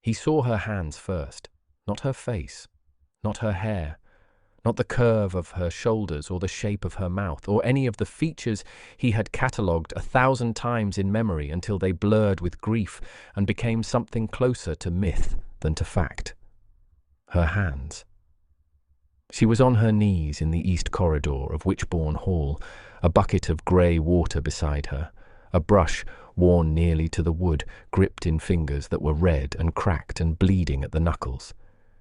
He saw her hands first, not her face, not her hair, not the curve of her shoulders or the shape of her mouth, or any of the features he had catalogued 1,000 times in memory until they blurred with grief and became something closer to myth than to fact. Her hands. She was on her knees in the east corridor of Witchbourne Hall, a bucket of grey water beside her, a brush worn nearly to the wood, gripped in fingers that were red and cracked and bleeding at the knuckles.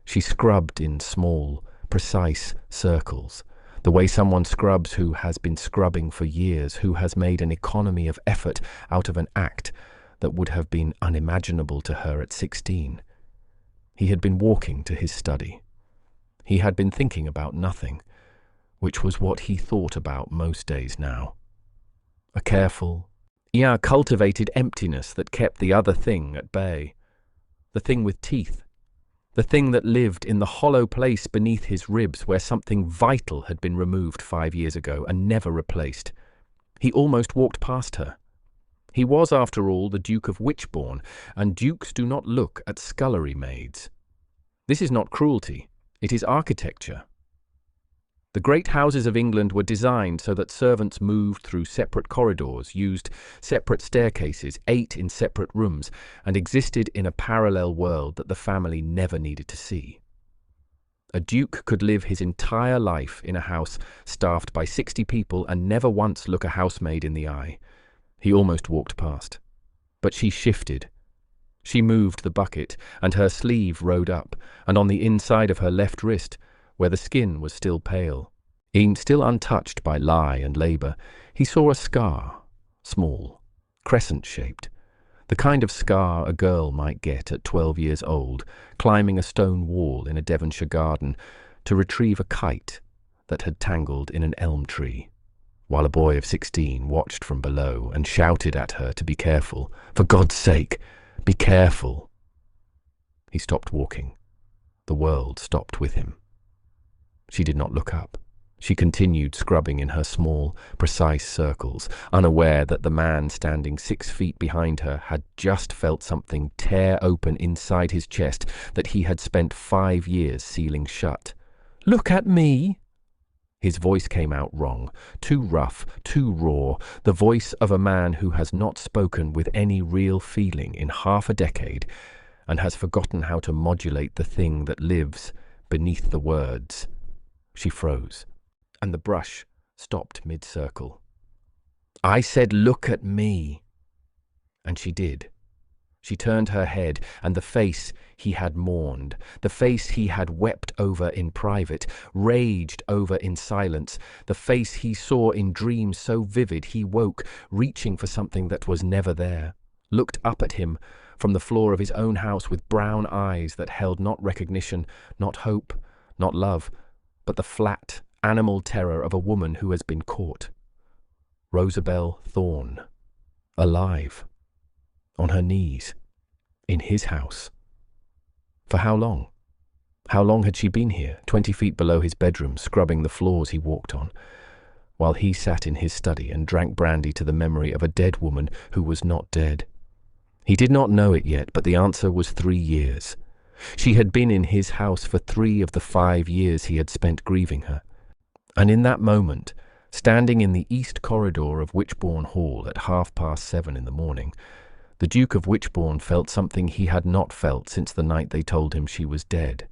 She scrubbed in small, precise circles, the way someone scrubs who has been scrubbing for years, who has made an economy of effort out of an act that would have been unimaginable to her at 16. He had been walking to his study. He had been thinking about nothing, which was what he thought about most days now. A careful, cultivated emptiness that kept the other thing at bay. The thing with teeth. The thing that lived in the hollow place beneath his ribs where something vital had been removed 5 years ago and never replaced. He almost walked past her. He was, after all, the Duke of Witchbourne, and dukes do not look at scullery maids. This is not cruelty. It is architecture. The great houses of England were designed so that servants moved through separate corridors, used separate staircases, ate in separate rooms, and existed in a parallel world that the family never needed to see. A duke could live his entire life in a house staffed by 60 people and never once look a housemaid in the eye. He almost walked past. But she shifted. She moved the bucket, and her sleeve rode up, and on the inside of her left wrist, where the skin was still pale, still untouched by lie and labour, he saw a scar, small, crescent-shaped, the kind of scar a girl might get at 12 years old, climbing a stone wall in a Devonshire garden to retrieve a kite that had tangled in an elm tree, while a boy of 16 watched from below and shouted at her to be careful. For God's sake, be careful. He stopped walking. The world stopped with him. She did not look up. She continued scrubbing in her small, precise circles, unaware that the man standing 6 feet behind her had just felt something tear open inside his chest that he had spent 5 years sealing shut. "Look at me!" His voice came out wrong, too rough, too raw, the voice of a man who has not spoken with any real feeling in half a decade and has forgotten how to modulate the thing that lives beneath the words. She froze, and the brush stopped mid-circle. "I said, look at me." And she did. She turned her head, and the face he had mourned, the face he had wept over in private, raged over in silence, the face he saw in dreams so vivid he woke, reaching for something that was never there, looked up at him from the floor of his own house with brown eyes that held not recognition, not hope, not love, but the flat, animal terror of a woman who has been caught. Rosabelle Thorne, alive, on her knees, in his house. For how long? How long had she been here, 20 feet below his bedroom, scrubbing the floors he walked on, while he sat in his study and drank brandy to the memory of a dead woman who was not dead? He did not know it yet, but the answer was 3 years. She had been in his house for 3 of the 5 years he had spent grieving her. And in that moment, standing in the east corridor of Witchbourne Hall at 7:30 in the morning, the Duke of Witchbourne felt something he had not felt since the night they told him she was dead.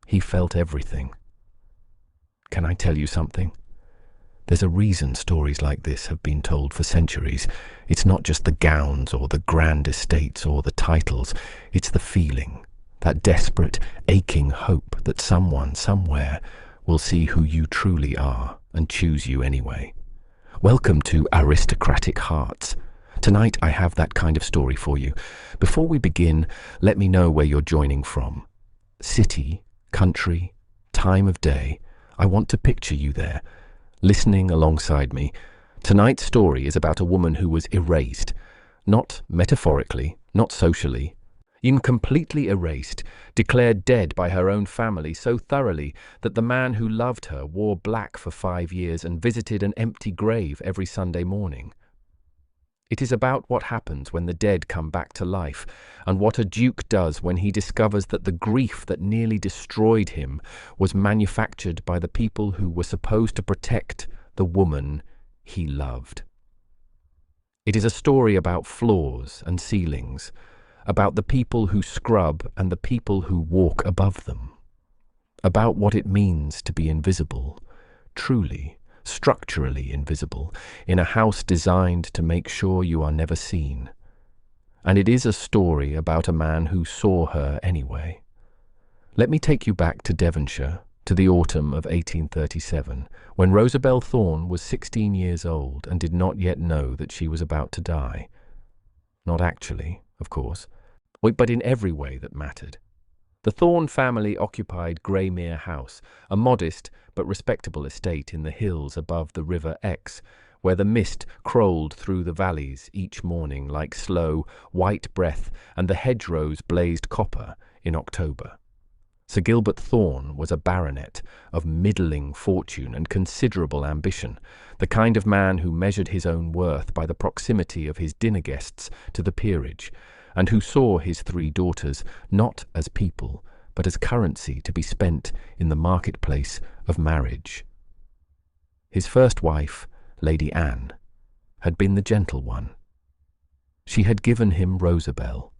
He felt everything. Can I tell you something? There's a reason stories like this have been told for centuries. It's not just the gowns or the grand estates or the titles. It's the feeling, that desperate, aching hope that someone, somewhere, will see who you truly are and choose you anyway. Welcome to Aristocratic Hearts. Tonight I have that kind of story for you. Before we begin, let me know where you're joining from. City, country, time of day. I want to picture you there, listening alongside me. Tonight's story is about a woman who was erased, not metaphorically, not socially, completely erased, declared dead by her own family so thoroughly that the man who loved her wore black for 5 years and visited an empty grave every Sunday morning. It is about what happens when the dead come back to life, and what a duke does when he discovers that the grief that nearly destroyed him was manufactured by the people who were supposed to protect the woman he loved. It is a story about floors and ceilings, about the people who scrub and the people who walk above them, about what it means to be invisible, truly, structurally invisible, in a house designed to make sure you are never seen. And it is a story about a man who saw her anyway. Let me take you back to Devonshire, to the autumn of 1837, when Rosabel Thorne was 16 years old and did not yet know that she was about to die. Not actually, of course, but in every way that mattered. The Thorne family occupied Greymere House, a modest but respectable estate in the hills above the River Exe, where the mist crawled through the valleys each morning like slow, white breath, and the hedgerows blazed copper in October. Sir Gilbert Thorne was a baronet of middling fortune and considerable ambition, the kind of man who measured his own worth by the proximity of his dinner guests to the peerage, and who saw his 3 daughters not as people, but as currency to be spent in the marketplace of marriage. His first wife, Lady Anne, had been the gentle one. She had given him Rosabel,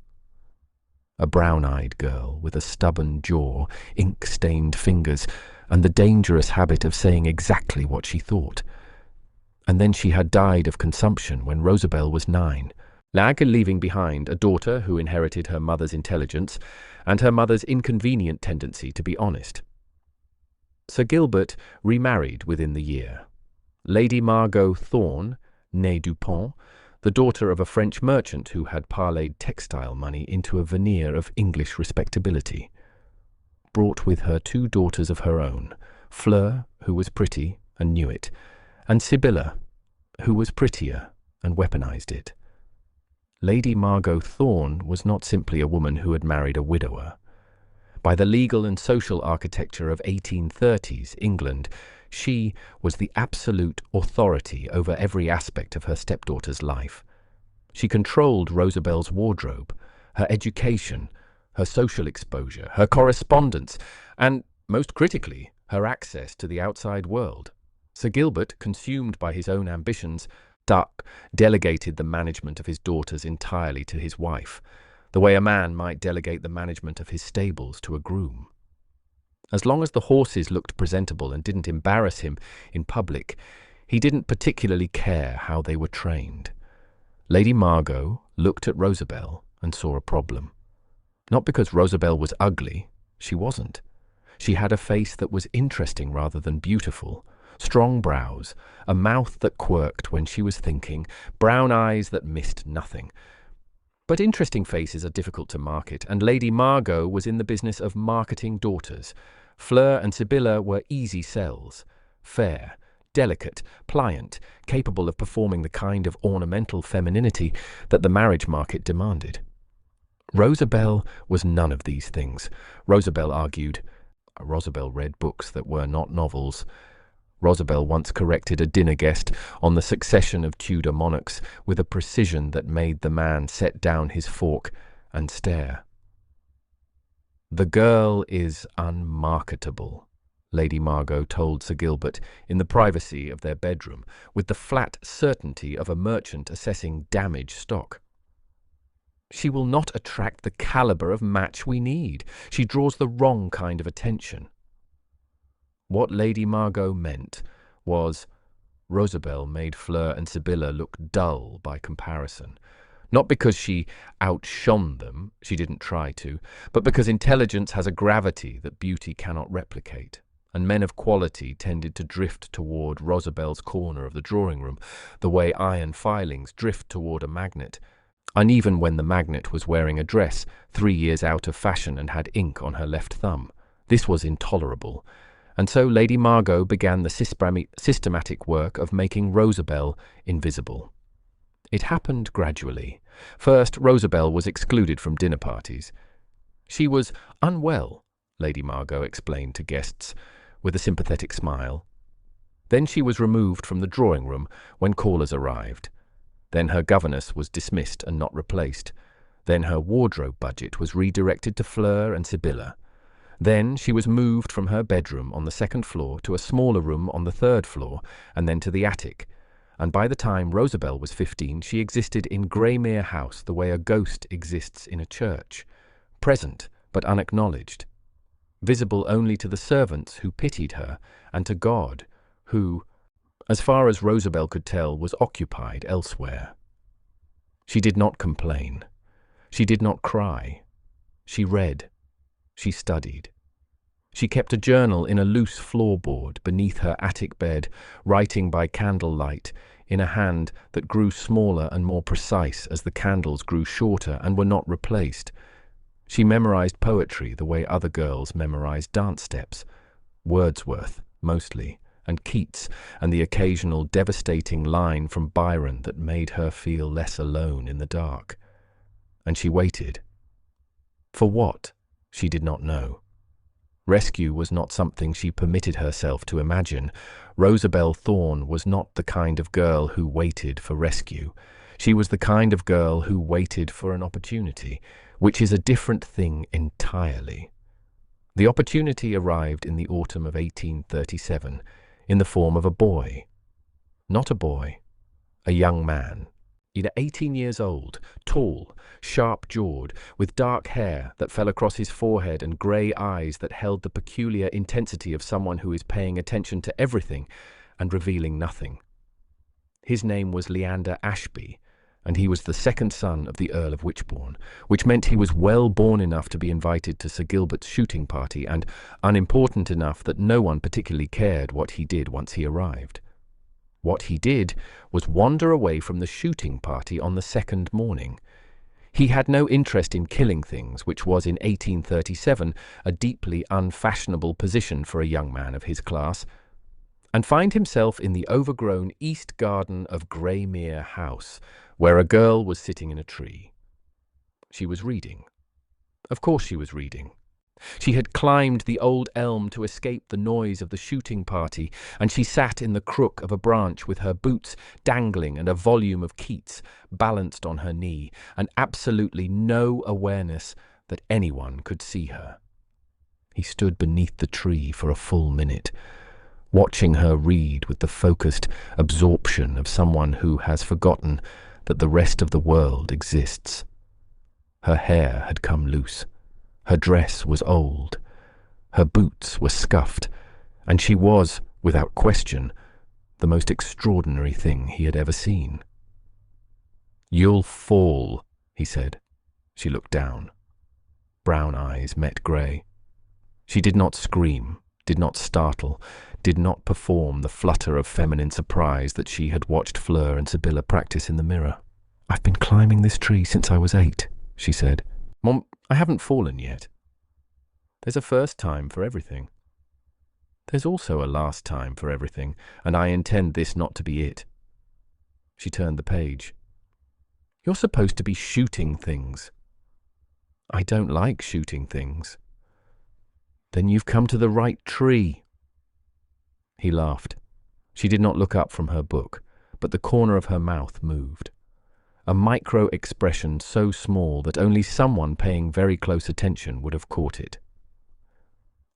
a brown-eyed girl with a stubborn jaw, ink-stained fingers, and the dangerous habit of saying exactly what she thought. And then she had died of consumption when Rosabel was 9, leaving behind a daughter who inherited her mother's intelligence and her mother's inconvenient tendency to be honest. Sir Gilbert remarried within the year. Lady Margot Thorne, née Dupont, the daughter of a French merchant who had parlayed textile money into a veneer of English respectability, brought with her 2 daughters of her own, Fleur, who was pretty and knew it, and Sibylla, who was prettier and weaponized it. Lady Margot Thorne was not simply a woman who had married a widower. By the legal and social architecture of 1830s England, she was the absolute authority over every aspect of her stepdaughter's life. She controlled Rosabel's wardrobe, her education, her social exposure, her correspondence, and, most critically, her access to the outside world. Sir Gilbert, consumed by his own ambitions, delegated the management of his daughters entirely to his wife, the way a man might delegate the management of his stables to a groom. As long as the horses looked presentable and didn't embarrass him in public, he didn't particularly care how they were trained. Lady Margot looked at Rosabel and saw a problem. Not because Rosabel was ugly, she wasn't. She had a face that was interesting rather than beautiful, strong brows, a mouth that quirked when she was thinking, brown eyes that missed nothing. But interesting faces are difficult to market, and Lady Margot was in the business of marketing daughters. Fleur and Sibylla were easy sells, fair, delicate, pliant, capable of performing the kind of ornamental femininity that the marriage market demanded. Rosabel was none of these things. Rosabel argued. Rosabel read books that were not novels. Rosabel once corrected a dinner guest on the succession of Tudor monarchs with a precision that made the man set down his fork and stare. "The girl is unmarketable," Lady Margot told Sir Gilbert in the privacy of their bedroom, with the flat certainty of a merchant assessing damaged stock. "She will not attract the caliber of match we need. She draws the wrong kind of attention." What Lady Margot meant was, Rosabel made Fleur and Sibylla look dull by comparison. Not because she outshone them, she didn't try to, but because intelligence has a gravity that beauty cannot replicate, and men of quality tended to drift toward Rosabel's corner of the drawing-room, the way iron filings drift toward a magnet, and even when the magnet was wearing a dress 3 years out of fashion and had ink on her left thumb. This was intolerable. And so Lady Margot began the systematic work of making Rosabel invisible. It happened gradually. First, Rosabel was excluded from dinner parties. She was unwell, Lady Margot explained to guests, with a sympathetic smile. Then she was removed from the drawing-room when callers arrived. Then her governess was dismissed and not replaced. Then her wardrobe budget was redirected to Fleur and Sibylla. Then she was moved from her bedroom on the second floor to a smaller room on the third floor, and then to the attic. And by the time Rosabelle was 15, she existed in Greymere House the way a ghost exists in a church, present but unacknowledged, visible only to the servants who pitied her and to God, who, as far as Rosabelle could tell, was occupied elsewhere. She did not complain. She did not cry. She read. She studied. She kept a journal in a loose floorboard beneath her attic bed, writing by candlelight, in a hand that grew smaller and more precise as the candles grew shorter and were not replaced. She memorized poetry the way other girls memorized dance steps, Wordsworth, mostly, and Keats, and the occasional devastating line from Byron that made her feel less alone in the dark. And she waited. For what? She did not know. Rescue was not something she permitted herself to imagine. Rosabelle Thorne was not the kind of girl who waited for rescue. She was the kind of girl who waited for an opportunity, which is a different thing entirely. The opportunity arrived in the autumn of 1837, in the form of a boy. Not a boy, a young man. 18 years old, tall, sharp-jawed, with dark hair that fell across his forehead and grey eyes that held the peculiar intensity of someone who is paying attention to everything and revealing nothing. His name was Leander Ashby, and he was the second son of the Earl of Wychbourne, which meant he was well born enough to be invited to Sir Gilbert's shooting party and unimportant enough that no one particularly cared what he did once he arrived. What he did was wander away from the shooting party on the second morning. He had no interest in killing things, which was in 1837 a deeply unfashionable position for a young man of his class, and find himself in the overgrown east garden of Greymere House, where a girl was sitting in a tree. She was reading. Of course she was reading. She had climbed the old elm to escape the noise of the shooting party, and she sat in the crook of a branch with her boots dangling and a volume of Keats balanced on her knee, and absolutely no awareness that anyone could see her. He stood beneath the tree for a full minute, watching her read with the focused absorption of someone who has forgotten that the rest of the world exists. Her hair had come loose. Her dress was old, her boots were scuffed, and she was, without question, the most extraordinary thing he had ever seen. "You'll fall," he said. She looked down. Brown eyes met grey. She did not scream, did not startle, did not perform the flutter of feminine surprise that she had watched Fleur and Sibylla practice in the mirror. "I've been climbing this tree since I was 8, she said. "Mom, I haven't fallen yet. There's a first time for everything. There's also a last time for everything, and I intend this not to be it." She turned the page. "You're supposed to be shooting things." "I don't like shooting things." "Then you've come to the right tree." He laughed. She did not look up from her book, but the corner of her mouth moved. A micro-expression so small that only someone paying very close attention would have caught it.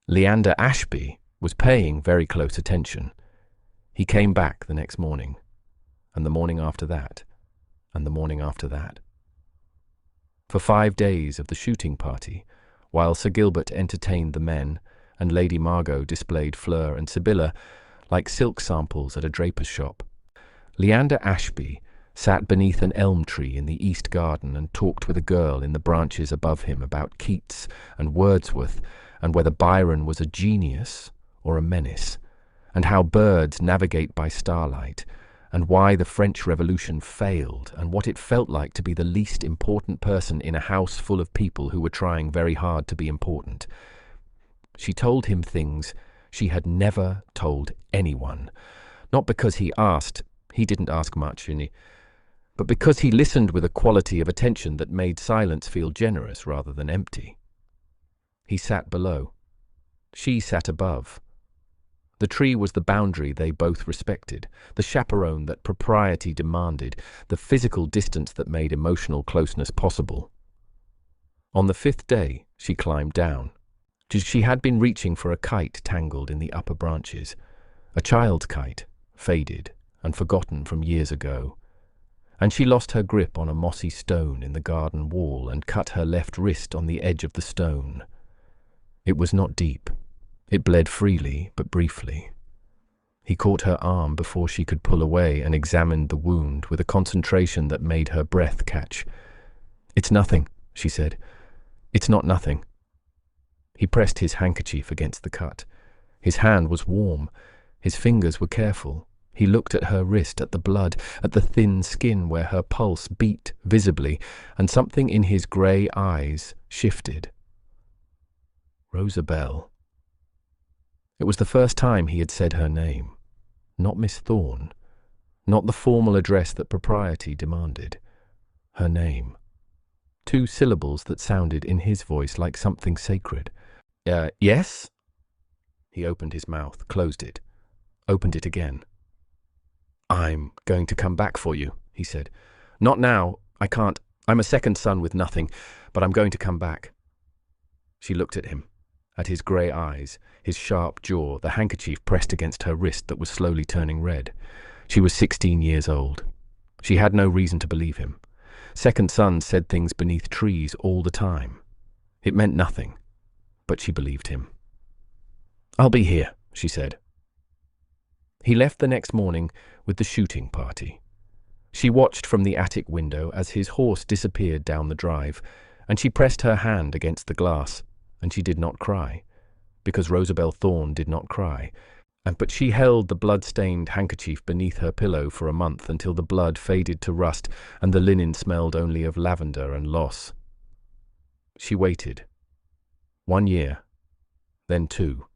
Leander Ashby was paying very close attention. He came back the next morning, and the morning after that, and the morning after that. For 5 days of the shooting party, while Sir Gilbert entertained the men, and Lady Margot displayed Fleur and Sibylla like silk samples at a draper's shop, Leander Ashby sat beneath an elm tree in the east garden and talked with a girl in the branches above him about Keats and Wordsworth, and whether Byron was a genius or a menace, and how birds navigate by starlight, and why the French Revolution failed, and what it felt like to be the least important person in a house full of people who were trying very hard to be important. She told him things she had never told anyone, not because he asked, he didn't ask much, but because he listened with a quality of attention that made silence feel generous rather than empty. He sat below. She sat above. The tree was the boundary they both respected, the chaperone that propriety demanded, the physical distance that made emotional closeness possible. On the 5th day, she climbed down. She had been reaching for a kite tangled in the upper branches, a child's kite, faded and forgotten from years ago. And she lost her grip on a mossy stone in the garden wall and cut her left wrist on the edge of the stone. It was not deep. It bled freely, but briefly. He caught her arm before she could pull away and examined the wound with a concentration that made her breath catch. "It's nothing," she said. "It's not nothing." He pressed his handkerchief against the cut. His hand was warm. His fingers were careful. He looked at her wrist, at the blood, at the thin skin where her pulse beat visibly, and something in his grey eyes shifted. Rosabelle. It was the first time he had said her name. Not Miss Thorne. Not the formal address that propriety demanded. Her name. 2 syllables that sounded in his voice like something sacred. Yes?" He opened his mouth, closed it, opened it again. "I'm going to come back for you," he said. "Not now. I can't. I'm a second son with nothing, but I'm going to come back." She looked at him, at his grey eyes, his sharp jaw, the handkerchief pressed against her wrist that was slowly turning red. She was 16 years old. She had no reason to believe him. Second sons said things beneath trees all the time. It meant nothing, but she believed him. "I'll be here," she said. He left the next morning with the shooting party. She watched from the attic window as his horse disappeared down the drive, and she pressed her hand against the glass, and she did not cry, because Rosabelle Thorne did not cry, but she held the blood-stained handkerchief beneath her pillow for a month until the blood faded to rust and the linen smelled only of lavender and loss. She waited. 1 year, then 2.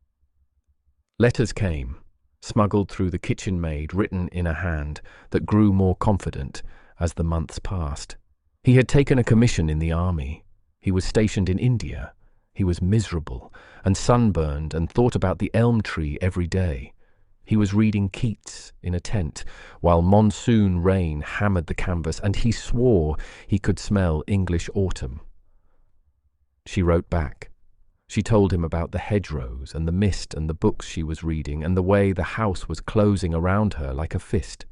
Letters came, smuggled through the kitchen maid, written in a hand that grew more confident as the months passed. He had taken a commission in the army. He was stationed in India. He was miserable and sunburned and thought about the elm tree every day. He was reading Keats in a tent while monsoon rain hammered the canvas, and he swore he could smell English autumn. She wrote back. She told him about the hedgerows and the mist and the books she was reading and the way the house was closing around her like a fist.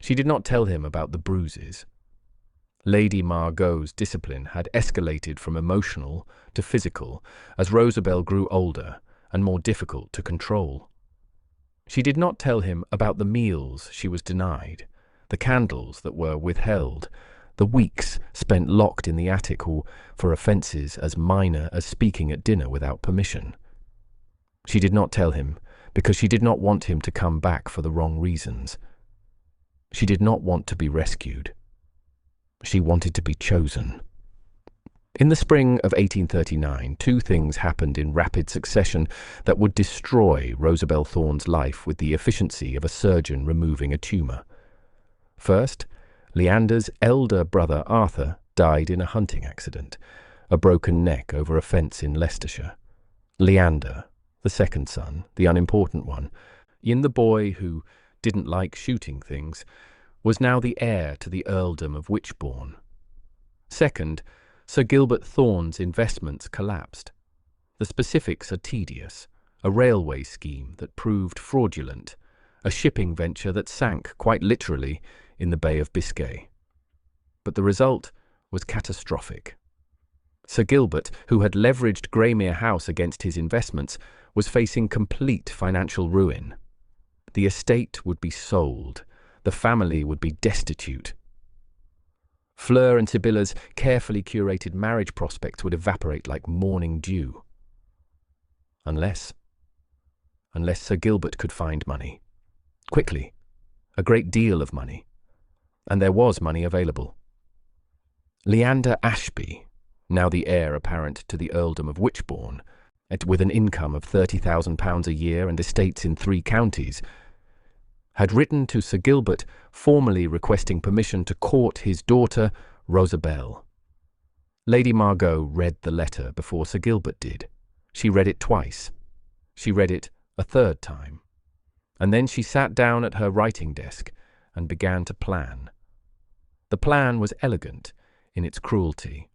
She did not tell him about the bruises. Lady Margot's discipline had escalated from emotional to physical as Rosabelle grew older and more difficult to control. She did not tell him about the meals she was denied, the candles that were withheld, the weeks spent locked in the attic or for offences as minor as speaking at dinner without permission. She did not tell him because she did not want him to come back for the wrong reasons. She did not want to be rescued. She wanted to be chosen. In the spring of 1839, 2 things happened in rapid succession that would destroy Rosabelle Thorne's life with the efficiency of a surgeon removing a tumour. First, Leander's elder brother Arthur died in a hunting accident, a broken neck over a fence in Leicestershire. Leander, the second son, the unimportant one, in the boy who didn't like shooting things, was now the heir to the earldom of Wychbourne. Second, Sir Gilbert Thorne's investments collapsed. The specifics are tedious: a railway scheme that proved fraudulent, a shipping venture that sank, quite literally, in the Bay of Biscay. But the result was catastrophic. Sir Gilbert, who had leveraged Greymere House against his investments, was facing complete financial ruin. The estate would be sold. The family would be destitute. Fleur and Sibylla's carefully curated marriage prospects would evaporate like morning dew. Unless Sir Gilbert could find money. Quickly. A great deal of money. And there was money available. Leander Ashby, now the heir apparent to the earldom of Wychbourne, with an income of £30,000 a year and estates in 3 counties, had written to Sir Gilbert formally requesting permission to court his daughter, Rosabelle. Lady Margot read the letter before Sir Gilbert did. She read it twice. She read it a third time. And then she sat down at her writing desk and began to plan. The plan was elegant in its cruelty.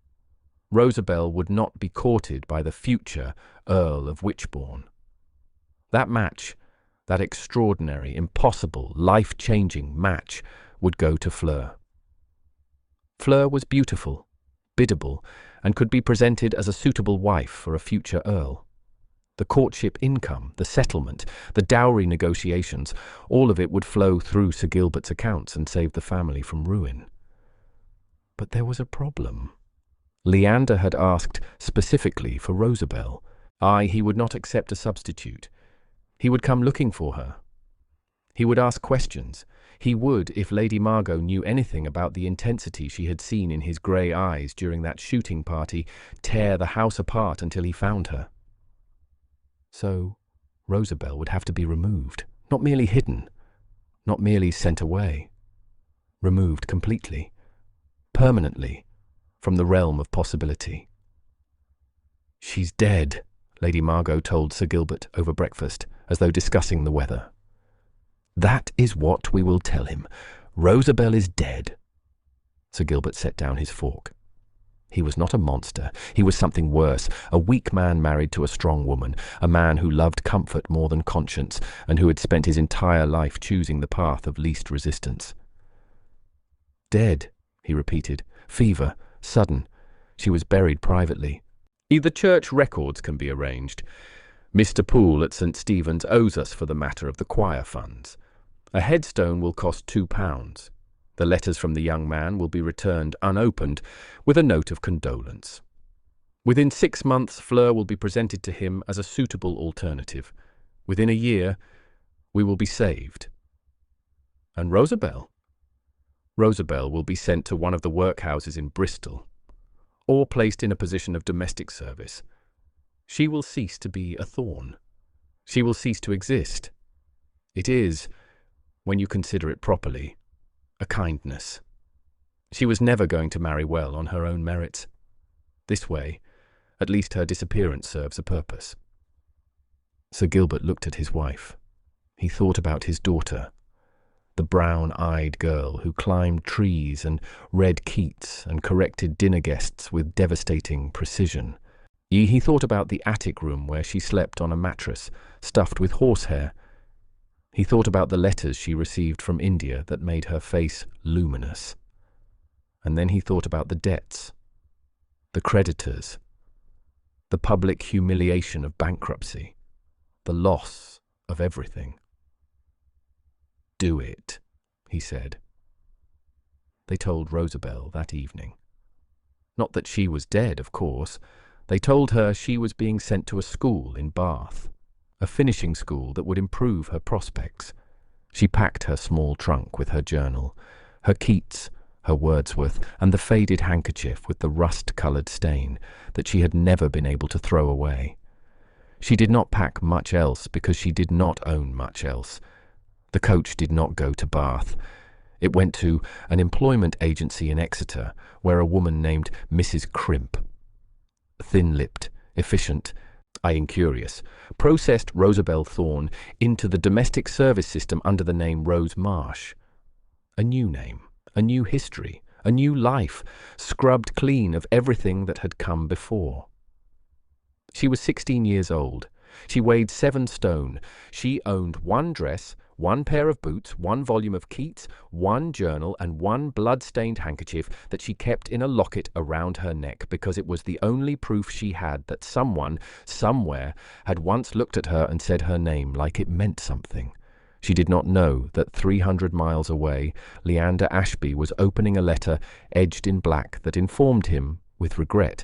Rosabelle would not be courted by the future Earl of Witchbourne. That match, that extraordinary, impossible, life-changing match, would go to Fleur. Fleur was beautiful, biddable, and could be presented as a suitable wife for a future earl. The courtship income, the settlement, the dowry negotiations, all of it would flow through Sir Gilbert's accounts and save the family from ruin. But there was a problem. Leander had asked specifically for Rosabelle. He would not accept a substitute. He would come looking for her. He would ask questions. He would, if Lady Margot knew anything about the intensity she had seen in his grey eyes during that shooting party, tear the house apart until he found her. So, Rosabelle would have to be removed, not merely hidden, not merely sent away. Removed completely, permanently, from the realm of possibility. "She's dead," Lady Margot told Sir Gilbert over breakfast, as though discussing the weather. "That is what we will tell him. Rosabelle is dead." Sir Gilbert set down his fork. He was not a monster. He was something worse, a weak man married to a strong woman, a man who loved comfort more than conscience, and who had spent his entire life choosing the path of least resistance. "Dead," he repeated. "Fever. Sudden. She was buried privately. The church records can be arranged. Mr. Poole at St. Stephen's owes us for the matter of the choir funds. A headstone will cost £2. The letters from the young man will be returned unopened, with a note of condolence. Within 6 months, Fleur will be presented to him as a suitable alternative. Within a year, we will be saved. And Rosabelle? Rosabelle will be sent to one of the workhouses in Bristol, or placed in a position of domestic service. She will cease to be a thorn. She will cease to exist. It is, when you consider it properly, a kindness. She was never going to marry well on her own merits. This way, at least her disappearance serves a purpose. Sir Gilbert looked at his wife. He thought about his daughter, the brown-eyed girl who climbed trees and read Keats and corrected dinner guests with devastating precision. He thought about the attic room where she slept on a mattress stuffed with horsehair. He thought about the letters she received from India that made her face luminous. And then he thought about the debts, the creditors, the public humiliation of bankruptcy, the loss of everything. "Do it," he said. They told Rosabelle that evening. Not that she was dead, of course. They told her she was being sent to a school in Bath, a finishing school that would improve her prospects. She packed her small trunk with her journal, her Keats, her Wordsworth, and the faded handkerchief with the rust-coloured stain that she had never been able to throw away. She did not pack much else because she did not own much else. The coach did not go to Bath. It went to an employment agency in Exeter, where a woman named Mrs. Crimp, thin-lipped, efficient, incurious, processed Rosabelle Thorne into the domestic service system under the name Rose Marsh. A new name, a new history, a new life, scrubbed clean of everything that had come before. She was 16 years old. She weighed 7 stone. She owned 1 dress, 1 pair of boots, 1 volume of Keats, 1 journal, and 1 blood-stained handkerchief that she kept in a locket around her neck because it was the only proof she had that someone, somewhere, had once looked at her and said her name like it meant something. She did not know that 300 miles away, Leander Ashby was opening a letter edged in black that informed him, with regret,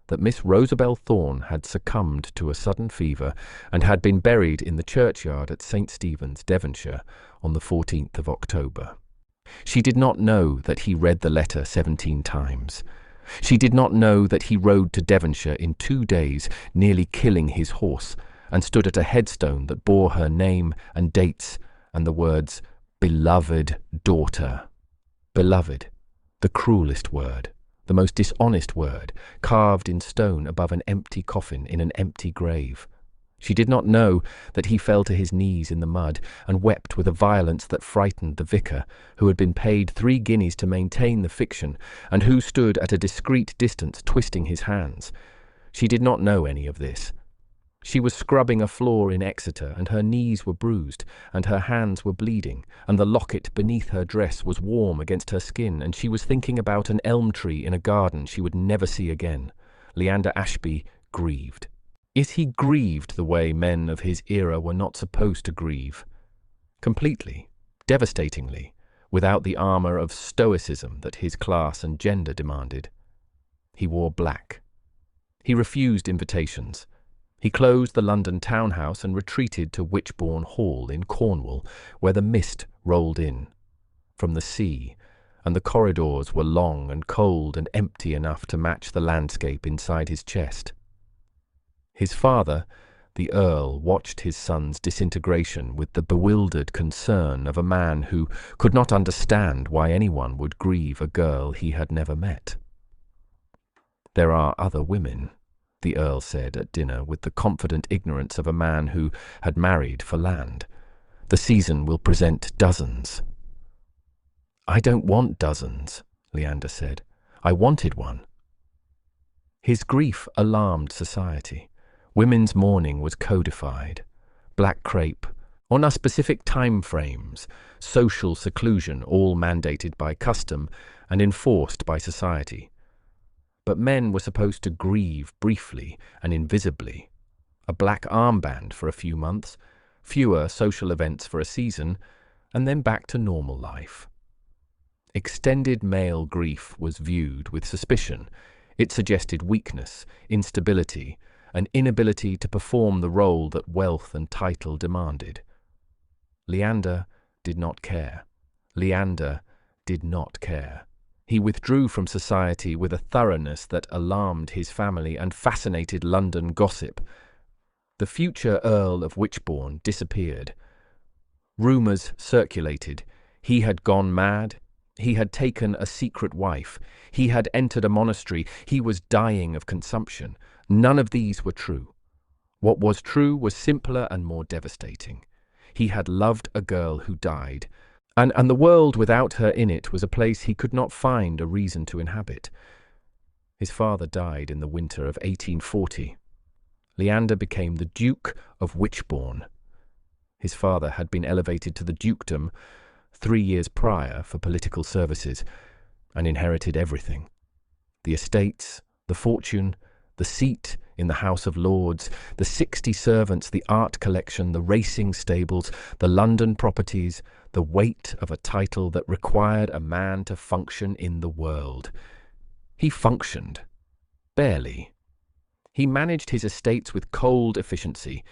that Miss Rosabelle Thorne had succumbed to a sudden fever and had been buried in the churchyard at St. Stephen's, Devonshire, on the 14th of October. She did not know that he read the letter 17 times. She did not know that he rode to Devonshire in 2 days, nearly killing his horse, and stood at a headstone that bore her name and dates and the words, "Beloved daughter." Beloved, the cruelest word, the most dishonest word, carved in stone above an empty coffin in an empty grave. She did not know that he fell to his knees in the mud and wept with a violence that frightened the vicar, who had been paid 3 guineas to maintain the fiction, and who stood at a discreet distance twisting his hands. She did not know any of this. She was scrubbing a floor in Exeter, and her knees were bruised, and her hands were bleeding, and the locket beneath her dress was warm against her skin, and she was thinking about an elm tree in a garden she would never see again. Leander Ashby grieved. Yet he grieved the way men of his era were not supposed to grieve. Completely, devastatingly, without the armour of stoicism that his class and gender demanded. He wore black. He refused invitations. He closed the London townhouse and retreated to Wychbourne Hall in Cornwall, where the mist rolled in from the sea, and the corridors were long and cold and empty enough to match the landscape inside his chest. His father, the Earl, watched his son's disintegration with the bewildered concern of a man who could not understand why anyone would grieve a girl he had never met. "There are other women," the Earl said at dinner with the confident ignorance of a man who had married for land. "The season will present dozens." "I don't want dozens," Leander said. "I wanted one." His grief alarmed society. Women's mourning was codified. Black crape, on a specific time frames, social seclusion, all mandated by custom and enforced by society. But men were supposed to grieve briefly and invisibly. A black armband for a few months, fewer social events for a season, and then back to normal life. Extended male grief was viewed with suspicion. It suggested weakness, instability, an inability to perform the role that wealth and title demanded. Leander did not care. Leander did not care. He withdrew from society with a thoroughness that alarmed his family and fascinated London gossip. The future Earl of Wychbourne disappeared. Rumours circulated. He had gone mad. He had taken a secret wife. He had entered a monastery. He was dying of consumption. None of these were true. What was true was simpler and more devastating. He had loved a girl who died, and the world without her in it was a place he could not find a reason to inhabit. His father died in the winter of 1840. Leander became the Duke of Wychbourne. His father had been elevated to the dukedom 3 years prior for political services, and inherited everything. The estates, the fortune, the seat in the House of Lords, the 60 servants, the art collection, the racing stables, the London properties, the weight of a title that required a man to function in the world. He functioned. Barely. He managed his estates with cold efficiency.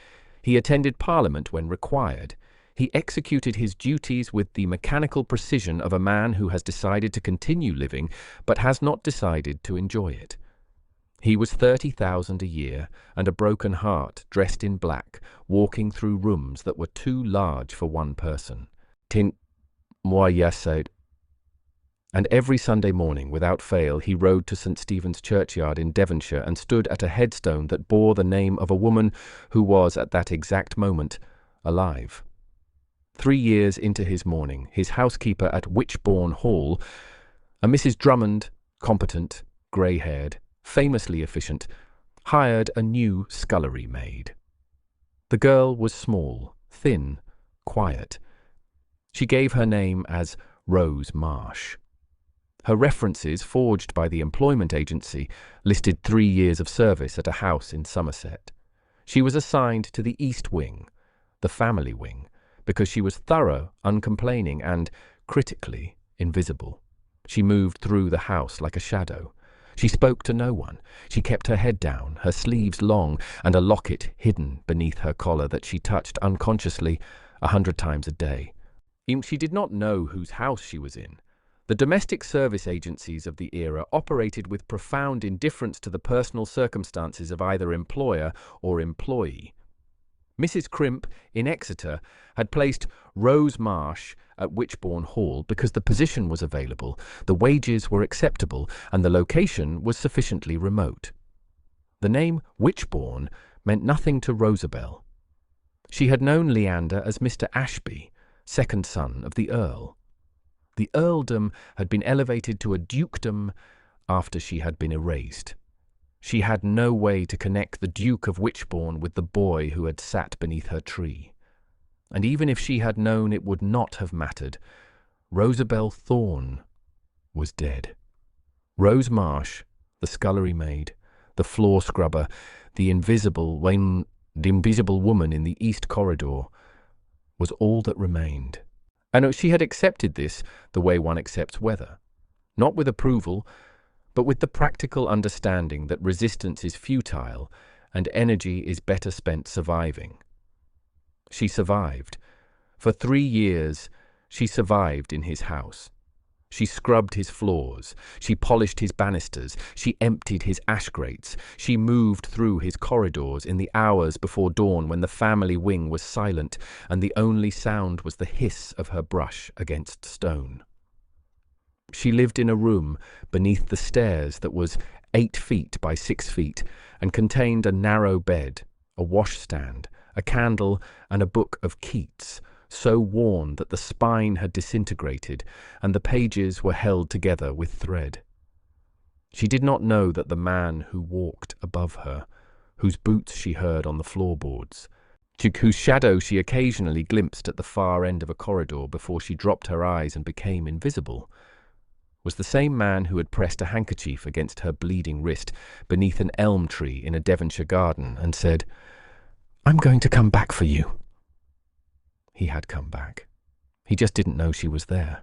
He attended Parliament when required. He executed his duties with the mechanical precision of a man who has decided to continue living but has not decided to enjoy it. He was 30,000 a year and a broken heart, dressed in black, walking through rooms that were too large for one person. Tint moi yassaid. And every Sunday morning, without fail, he rode to St. Stephen's churchyard in Devonshire and stood at a headstone that bore the name of a woman who was, at that exact moment, alive. 3 years into his mourning, his housekeeper at Wychbourne Hall, a Mrs. Drummond, competent, grey-haired, famously efficient, hired a new scullery maid. The girl was small, thin, quiet. She gave her name as Rose Marsh. Her references, forged by the employment agency, listed 3 years of service at a house in Somerset. She was assigned to the East Wing, the family wing, because she was thorough, uncomplaining, and, critically, invisible. She moved through the house like a shadow. She spoke to no one. She kept her head down, her sleeves long, and a locket hidden beneath her collar that she touched unconsciously 100 times a day. She did not know whose house she was in. The domestic service agencies of the era operated with profound indifference to the personal circumstances of either employer or employee. Mrs. Crimp, in Exeter, had placed Rose Marsh at Witchbourne Hall because the position was available, the wages were acceptable, and the location was sufficiently remote. The name Witchbourne meant nothing to Rosabel. She had known Leander as Mr. Ashby, second son of the Earl. The earldom had been elevated to a dukedom after she had been erased. She had no way to connect the Duke of Witchbourne with the boy who had sat beneath her tree. And even if she had known, it would not have mattered. Rosabel Thorne was dead. Rose Marsh, the scullery maid, the floor scrubber, the invisible woman in the east corridor, was all that remained. And she had accepted this the way one accepts weather, not with approval, but with the practical understanding that resistance is futile and energy is better spent surviving. She survived. For 3 years, she survived in his house. She scrubbed his floors. She polished his banisters. She emptied his ash grates. She moved through his corridors in the hours before dawn when the family wing was silent and the only sound was the hiss of her brush against stone. She lived in a room beneath the stairs that was 8 feet by 6 feet and contained a narrow bed, a washstand, a candle, and a book of Keats, so worn that the spine had disintegrated and the pages were held together with thread. She did not know that the man who walked above her, whose boots she heard on the floorboards, whose shadow she occasionally glimpsed at the far end of a corridor before she dropped her eyes and became invisible, was the same man who had pressed a handkerchief against her bleeding wrist beneath an elm tree in a Devonshire garden and said, "I'm going to come back for you." He had come back. He just didn't know she was there.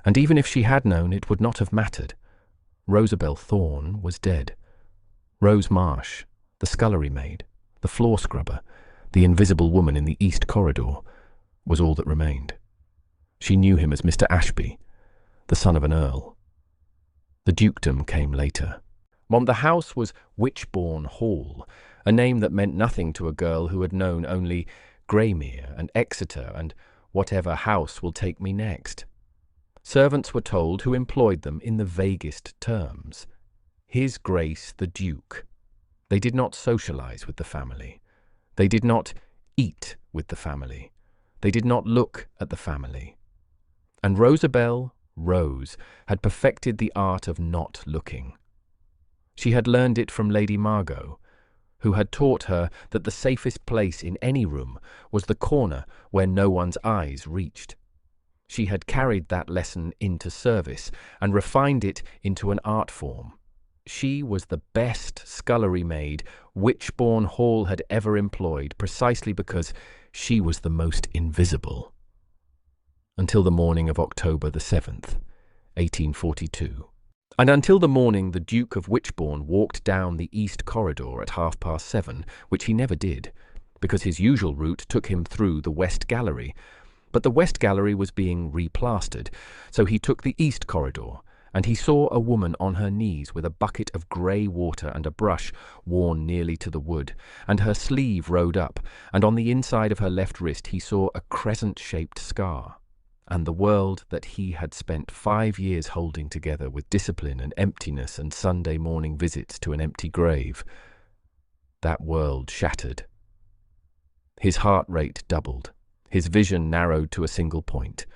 And even if she had known, it would not have mattered. Rosabel Thorne was dead. Rose Marsh, the scullery maid, the floor scrubber, the invisible woman in the east corridor, was all that remained. She knew him as Mr. Ashby, the son of an earl. The dukedom came later. The house was Witchbourne Hall, a name that meant nothing to a girl who had known only Greymere and Exeter and whatever house will take me next. Servants were told who employed them in the vaguest terms. His Grace the Duke. They did not socialize with the family. They did not eat with the family. They did not look at the family. And Rosabel, Rose, had perfected the art of not looking. She had learned it from Lady Margot, who had taught her that the safest place in any room was the corner where no one's eyes reached. She had carried that lesson into service and refined it into an art form. She was the best scullery maid Witchbourne Hall had ever employed precisely because she was the most invisible. Until the morning of October the 7th, 1842. And until the morning the Duke of Witchbourne walked down the east corridor at 7:30, which he never did, because his usual route took him through the west gallery. But the west gallery was being replastered, so he took the east corridor, and he saw a woman on her knees with a bucket of grey water and a brush worn nearly to the wood, and her sleeve rode up, and on the inside of her left wrist he saw a crescent-shaped scar. And the world that he had spent 5 years holding together with discipline and emptiness and Sunday morning visits to an empty grave, that world shattered. His heart rate doubled. His vision narrowed to a single point,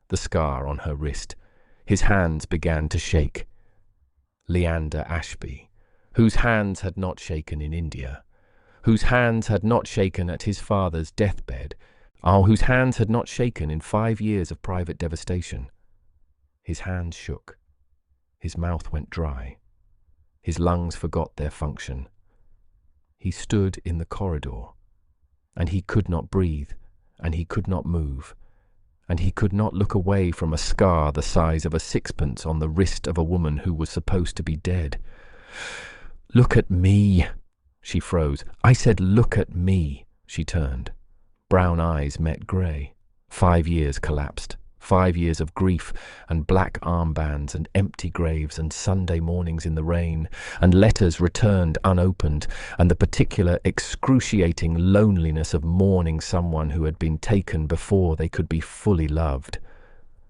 the scar on her wrist. His hands began to shake. Leander Ashby, whose hands had not shaken in India, whose hands had not shaken at his father's deathbed, whose hands had not shaken in 5 years of private devastation. His hands shook. His mouth went dry. His lungs forgot their function. He stood in the corridor, and he could not breathe, and he could not move, and he could not look away from a scar the size of a sixpence on the wrist of a woman who was supposed to be dead. "Look at me!" She froze. "I said, look at me!" She turned. Brown eyes met grey. 5 years collapsed. 5 years of grief and black armbands and empty graves and Sunday mornings in the rain and letters returned unopened and the particular excruciating loneliness of mourning someone who had been taken before they could be fully loved.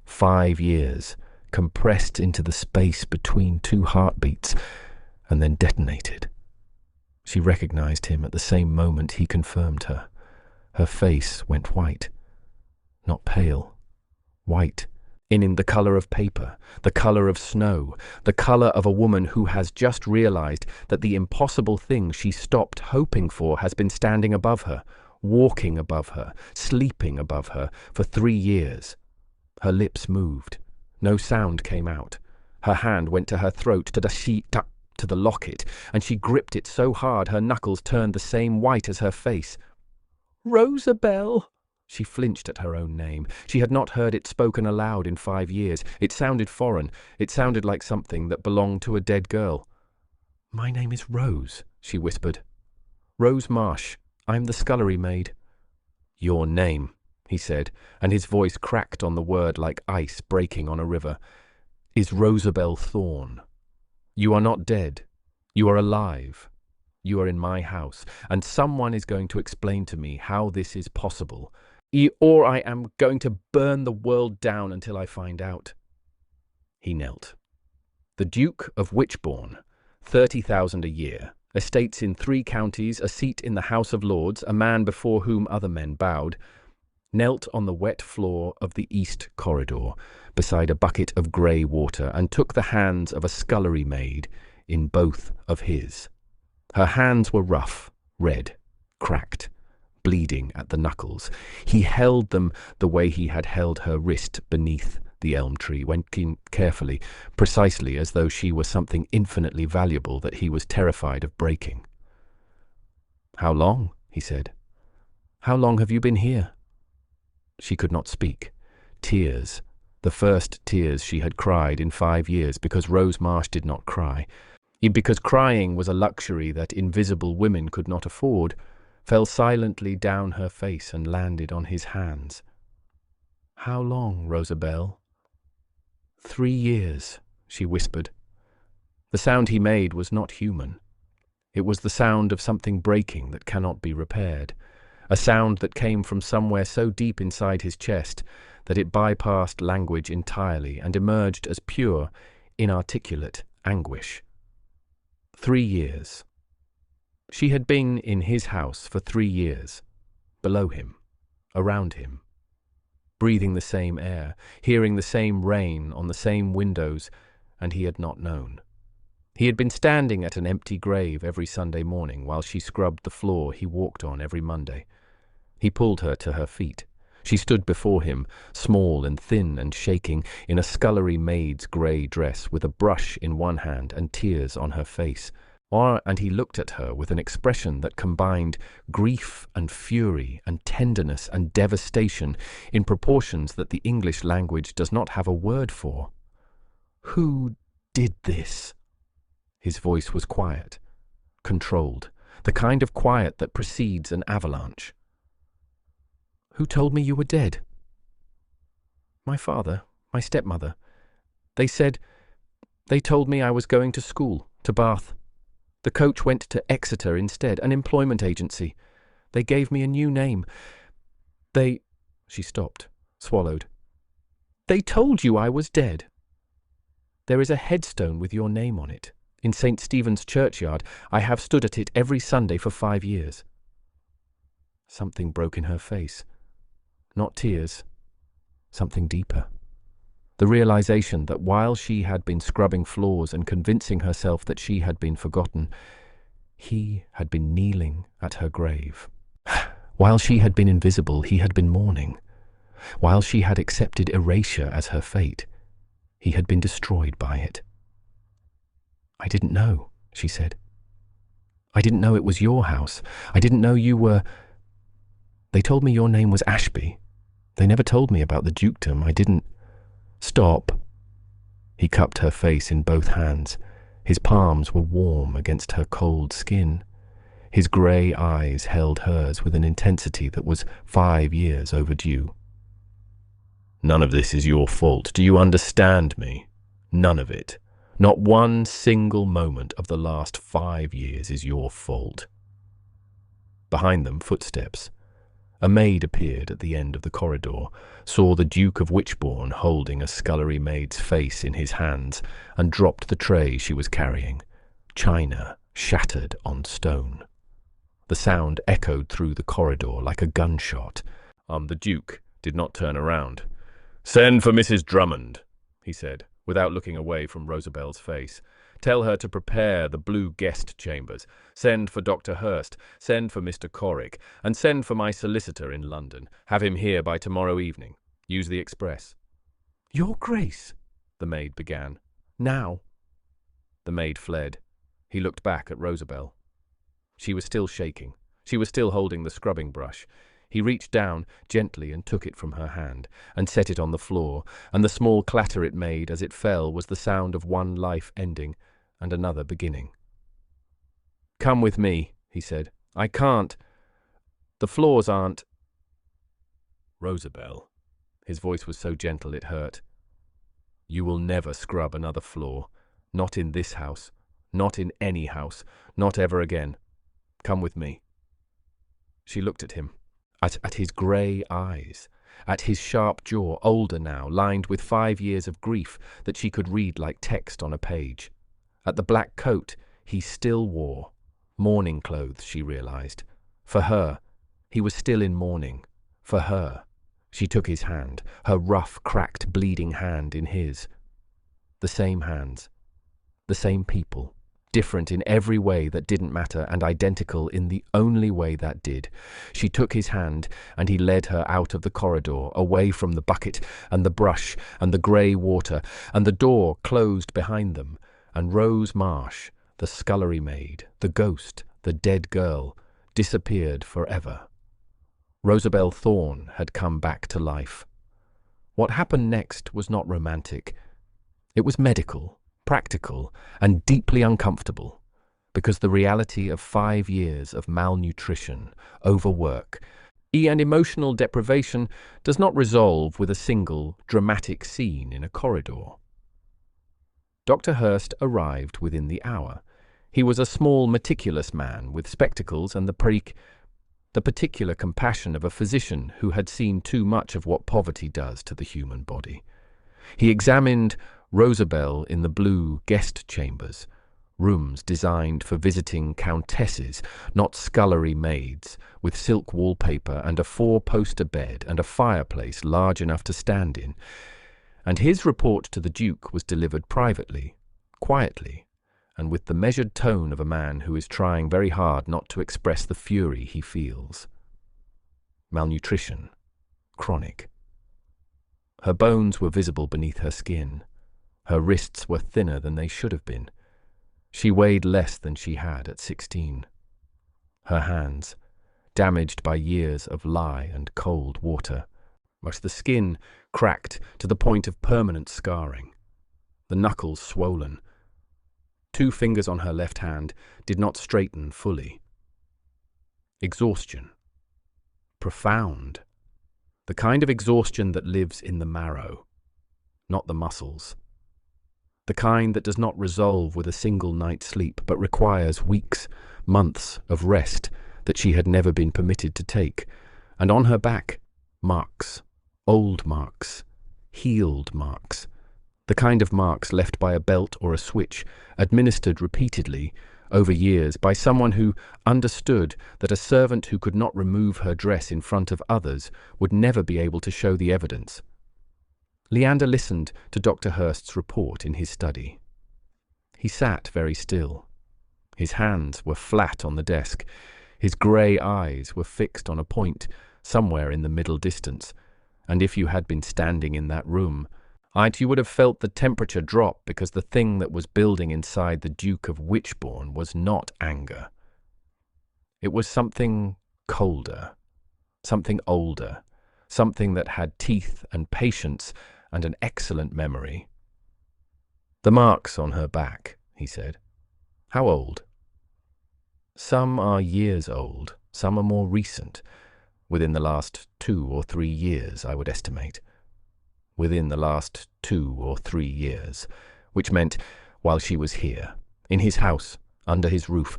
5 years compressed into the space between two heartbeats and then detonated. She recognized him at the same moment he confirmed her. Her face went white. Not pale. White, in the colour of paper, the colour of snow, the colour of a woman who has just realised that the impossible thing she stopped hoping for has been standing above her, walking above her, sleeping above her for 3 years. Her lips moved. No sound came out. Her hand went to her throat, to the locket, and she gripped it so hard her knuckles turned the same white as her face. "Rosabelle!" She flinched at her own name. She had not heard it spoken aloud in 5 years. It sounded foreign. It sounded like something that belonged to a dead girl. "My name is Rose," she whispered. "Rose Marsh. I'm the scullery maid." "Your name," he said, and his voice cracked on the word like ice breaking on a river, "is Rosabelle Thorne. You are not dead. You are alive. You are in my house, and someone is going to explain to me how this is possible, or I am going to burn the world down until I find out." He knelt. The Duke of Witchbourne, 30,000 a year, estates in 3 counties, a seat in the House of Lords, a man before whom other men bowed, knelt on the wet floor of the east corridor beside a bucket of grey water and took the hands of a scullery maid in both of his. Her hands were rough, red, cracked, bleeding at the knuckles. He held them the way he had held her wrist beneath the elm tree, working carefully, precisely as though she were something infinitely valuable that he was terrified of breaking. "How long?" he said. "How long have you been here?" She could not speak. Tears, the first tears she had cried in 5 years, because Rose Marsh did not cry, because crying was a luxury that invisible women could not afford, fell silently down her face and landed on his hands. "How long, Rosabelle?" 3 years, she whispered. The sound he made was not human. It was the sound of something breaking that cannot be repaired, a sound that came from somewhere so deep inside his chest that it bypassed language entirely and emerged as pure, inarticulate anguish. 3 years. She had been in his house for 3 years, below him, around him, breathing the same air, hearing the same rain on the same windows, and he had not known. He had been standing at an empty grave every Sunday morning while she scrubbed the floor he walked on every Monday. He pulled her to her feet. She stood before him, small and thin and shaking, in a scullery maid's grey dress, with a brush in one hand and tears on her face. And he looked at her with an expression that combined grief and fury and tenderness and devastation in proportions that the English language does not have a word for. "Who did this?" His voice was quiet, controlled, the kind of quiet that precedes an avalanche. "Who told me you were dead?" "My father, my stepmother. They told me I was going to school, to Bath. The coach went to Exeter instead, an employment agency. They gave me a new name. She stopped, swallowed. "They told you I was dead." "There is a headstone with your name on it, in St. Stephen's churchyard. I have stood at it every Sunday for 5 years. Something broke in her face. Not tears. Something deeper. The realization that while she had been scrubbing floors and convincing herself that she had been forgotten, he had been kneeling at her grave. While she had been invisible, he had been mourning. While she had accepted erasure as her fate, he had been destroyed by it. "I didn't know," she said. "I didn't know it was your house. I didn't know you were... They told me your name was Ashby. They never told me about the dukedom. I didn't... Stop." He cupped her face in both hands. His palms were warm against her cold skin. His grey eyes held hers with an intensity that was 5 years overdue. None of this is your fault. Do you understand me? None of it. Not one single moment of the last 5 years is your fault. Behind them, footsteps. A maid appeared at the end of the corridor, saw the Duke of Witchbourne holding a scullery maid's face in his hands, and dropped the tray she was carrying. China shattered on stone. The sound echoed through the corridor like a gunshot. The Duke did not turn around. "Send for Mrs. Drummond," he said, without looking away from Rosabel's face. "Tell her to prepare the blue guest chambers. Send for Dr. Hurst. Send for Mr. Corrick. And send for my solicitor in London. Have him here by tomorrow evening. Use the express." "Your Grace," the maid began. "Now." The maid fled. He looked back at Rosabel. She was still shaking. She was still holding the scrubbing brush. He reached down gently and took it from her hand, and set it on the floor, and the small clatter it made as it fell was the sound of one life ending and another beginning. "Come with me," he said. "I can't. The floors aren't—" "Rosabel," his voice was so gentle it hurt. "You will never scrub another floor. Not in this house. Not in any house. Not ever again. Come with me." She looked at him. At his grey eyes, at his sharp jaw, older now, lined with 5 years of grief that she could read like text on a page. At the black coat he still wore. Mourning clothes, she realized. For her, he was still in mourning. For her. She took his hand, her rough, cracked, bleeding hand in his. The same hands. The same people. Different in every way that didn't matter, and identical in the only way that did. She took his hand, and he led her out of the corridor, away from the bucket, and the brush, and the grey water, and the door closed behind them, and Rose Marsh, the scullery maid, the ghost, the dead girl, disappeared forever. Rosabel Thorne had come back to life. What happened next was not romantic. It was medical. Practical, and deeply uncomfortable, because the reality of 5 years of malnutrition, overwork, and emotional deprivation does not resolve with a single dramatic scene in a corridor. Dr. Hurst arrived within the hour. He was a small, meticulous man with spectacles and the particular compassion of a physician who had seen too much of what poverty does to the human body. He examined Rosabel in the blue guest chambers, rooms designed for visiting countesses, not scullery maids, with silk wallpaper and a 4-poster bed and a fireplace large enough to stand in. And his report to the Duke was delivered privately, quietly, and with the measured tone of a man who is trying very hard not to express the fury he feels. Malnutrition. Chronic. Her bones were visible beneath her skin. Her wrists were thinner than they should have been. She weighed less than she had at 16. Her hands, damaged by years of lye and cold water, but the skin cracked to the point of permanent scarring. The knuckles swollen. 2 fingers on her left hand did not straighten fully. Exhaustion. Profound. The kind of exhaustion that lives in the marrow, not the muscles. The kind that does not resolve with a single night's sleep, but requires weeks, months of rest that she had never been permitted to take. And on her back, marks, old marks, healed marks. The kind of marks left by a belt or a switch, administered repeatedly over years by someone who understood that a servant who could not remove her dress in front of others would never be able to show the evidence. Leander listened to Dr. Hurst's report in his study. He sat very still. His hands were flat on the desk. His grey eyes were fixed on a point somewhere in the middle distance, and if you had been standing in that room, you would have felt the temperature drop, because the thing that was building inside the Duke of Witchbourne was not anger. It was something colder, something older, something that had teeth and patience and an excellent memory. "The marks on her back," he said. "How old?" "Some are years old, some are more recent. Within the last 2 or 3 years, I would estimate." within the last 2 or 3 years, which meant while she was here, in his house, under his roof,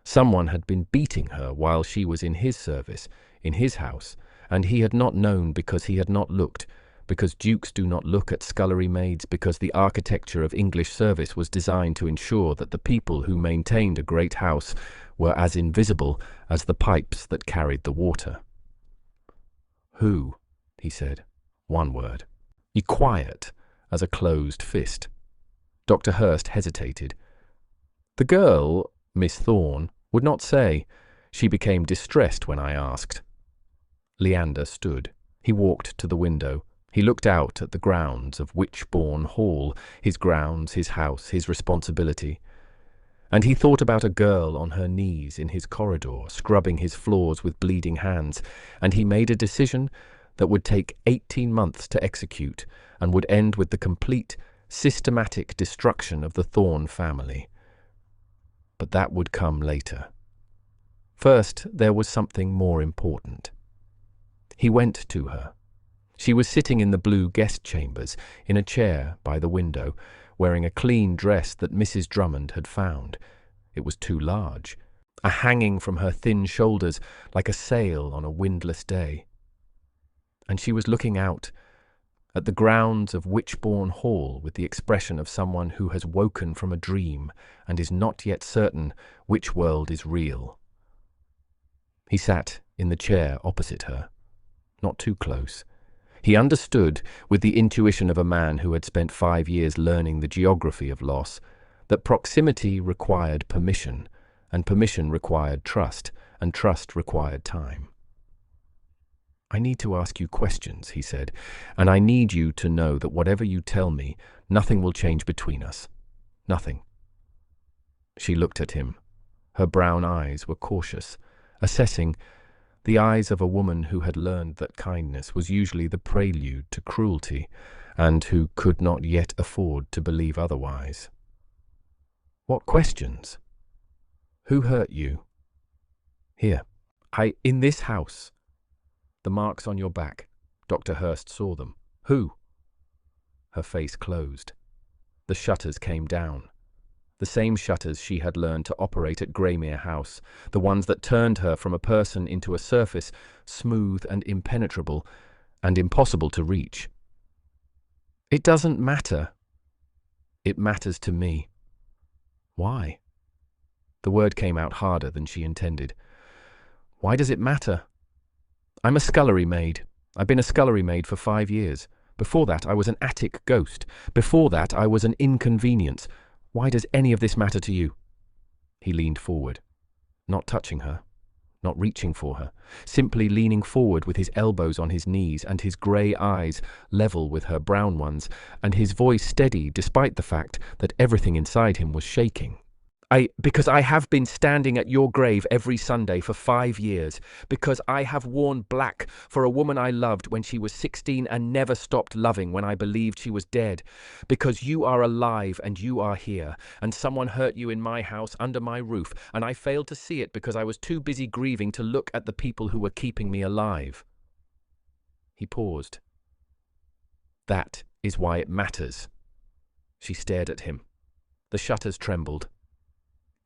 someone had been beating her while she was in his service, in his house, and he had not known because he had not looked, because dukes do not look at scullery maids, because the architecture of English service was designed to ensure that the people who maintained a great house were as invisible as the pipes that carried the water. "Who?" he said. One word. Quiet as a closed fist. Dr. Hurst hesitated. "The girl, Miss Thorne, would not say. She became distressed when I asked." Leander stood. He walked to the window. He looked out at the grounds of Witchbourne Hall, his grounds, his house, his responsibility. And he thought about a girl on her knees in his corridor, scrubbing his floors with bleeding hands, and he made a decision that would take 18 months to execute and would end with the complete, systematic destruction of the Thorne family. But that would come later. First, there was something more important. He went to her. She was sitting in the blue guest chambers, in a chair by the window, wearing a clean dress that Mrs. Drummond had found. It was too large, a hanging from her thin shoulders like a sail on a windless day. And she was looking out at the grounds of Witchbourne Hall with the expression of someone who has woken from a dream and is not yet certain which world is real. He sat in the chair opposite her, not too close. He understood, with the intuition of a man who had spent 5 years learning the geography of loss, that proximity required permission, and permission required trust, and trust required time. "I need to ask you questions," he said, "and I need you to know that whatever you tell me, nothing will change between us. Nothing." She looked at him. Her brown eyes were cautious, assessing, the eyes of a woman who had learned that kindness was usually the prelude to cruelty, and who could not yet afford to believe otherwise. "What questions?" "Who hurt you?" "Here. In this house." "The marks on your back." Dr. Hurst saw them. "Who?" Her face closed. The shutters came down. The same shutters she had learned to operate at Greymere House, the ones that turned her from a person into a surface smooth and impenetrable and impossible to reach. "It doesn't matter." "It matters to me." "Why?" The word came out harder than she intended. "Why does it matter? I'm a scullery maid. I've been a scullery maid for 5 years. Before that, I was an attic ghost. Before that, I was an inconvenience. Why does any of this matter to you?" He leaned forward, not touching her, not reaching for her, simply leaning forward with his elbows on his knees and his grey eyes level with her brown ones, and his voice steady despite the fact that everything inside him was shaking. Because I have been standing at your grave every Sunday for 5 years, because I have worn black for a woman I loved when she was 16 and never stopped loving when I believed she was dead, because you are alive and you are here, and someone hurt you in my house under my roof, and I failed to see it because I was too busy grieving to look at the people who were keeping me alive. He paused. "That is why it matters." She stared at him. The shutters trembled.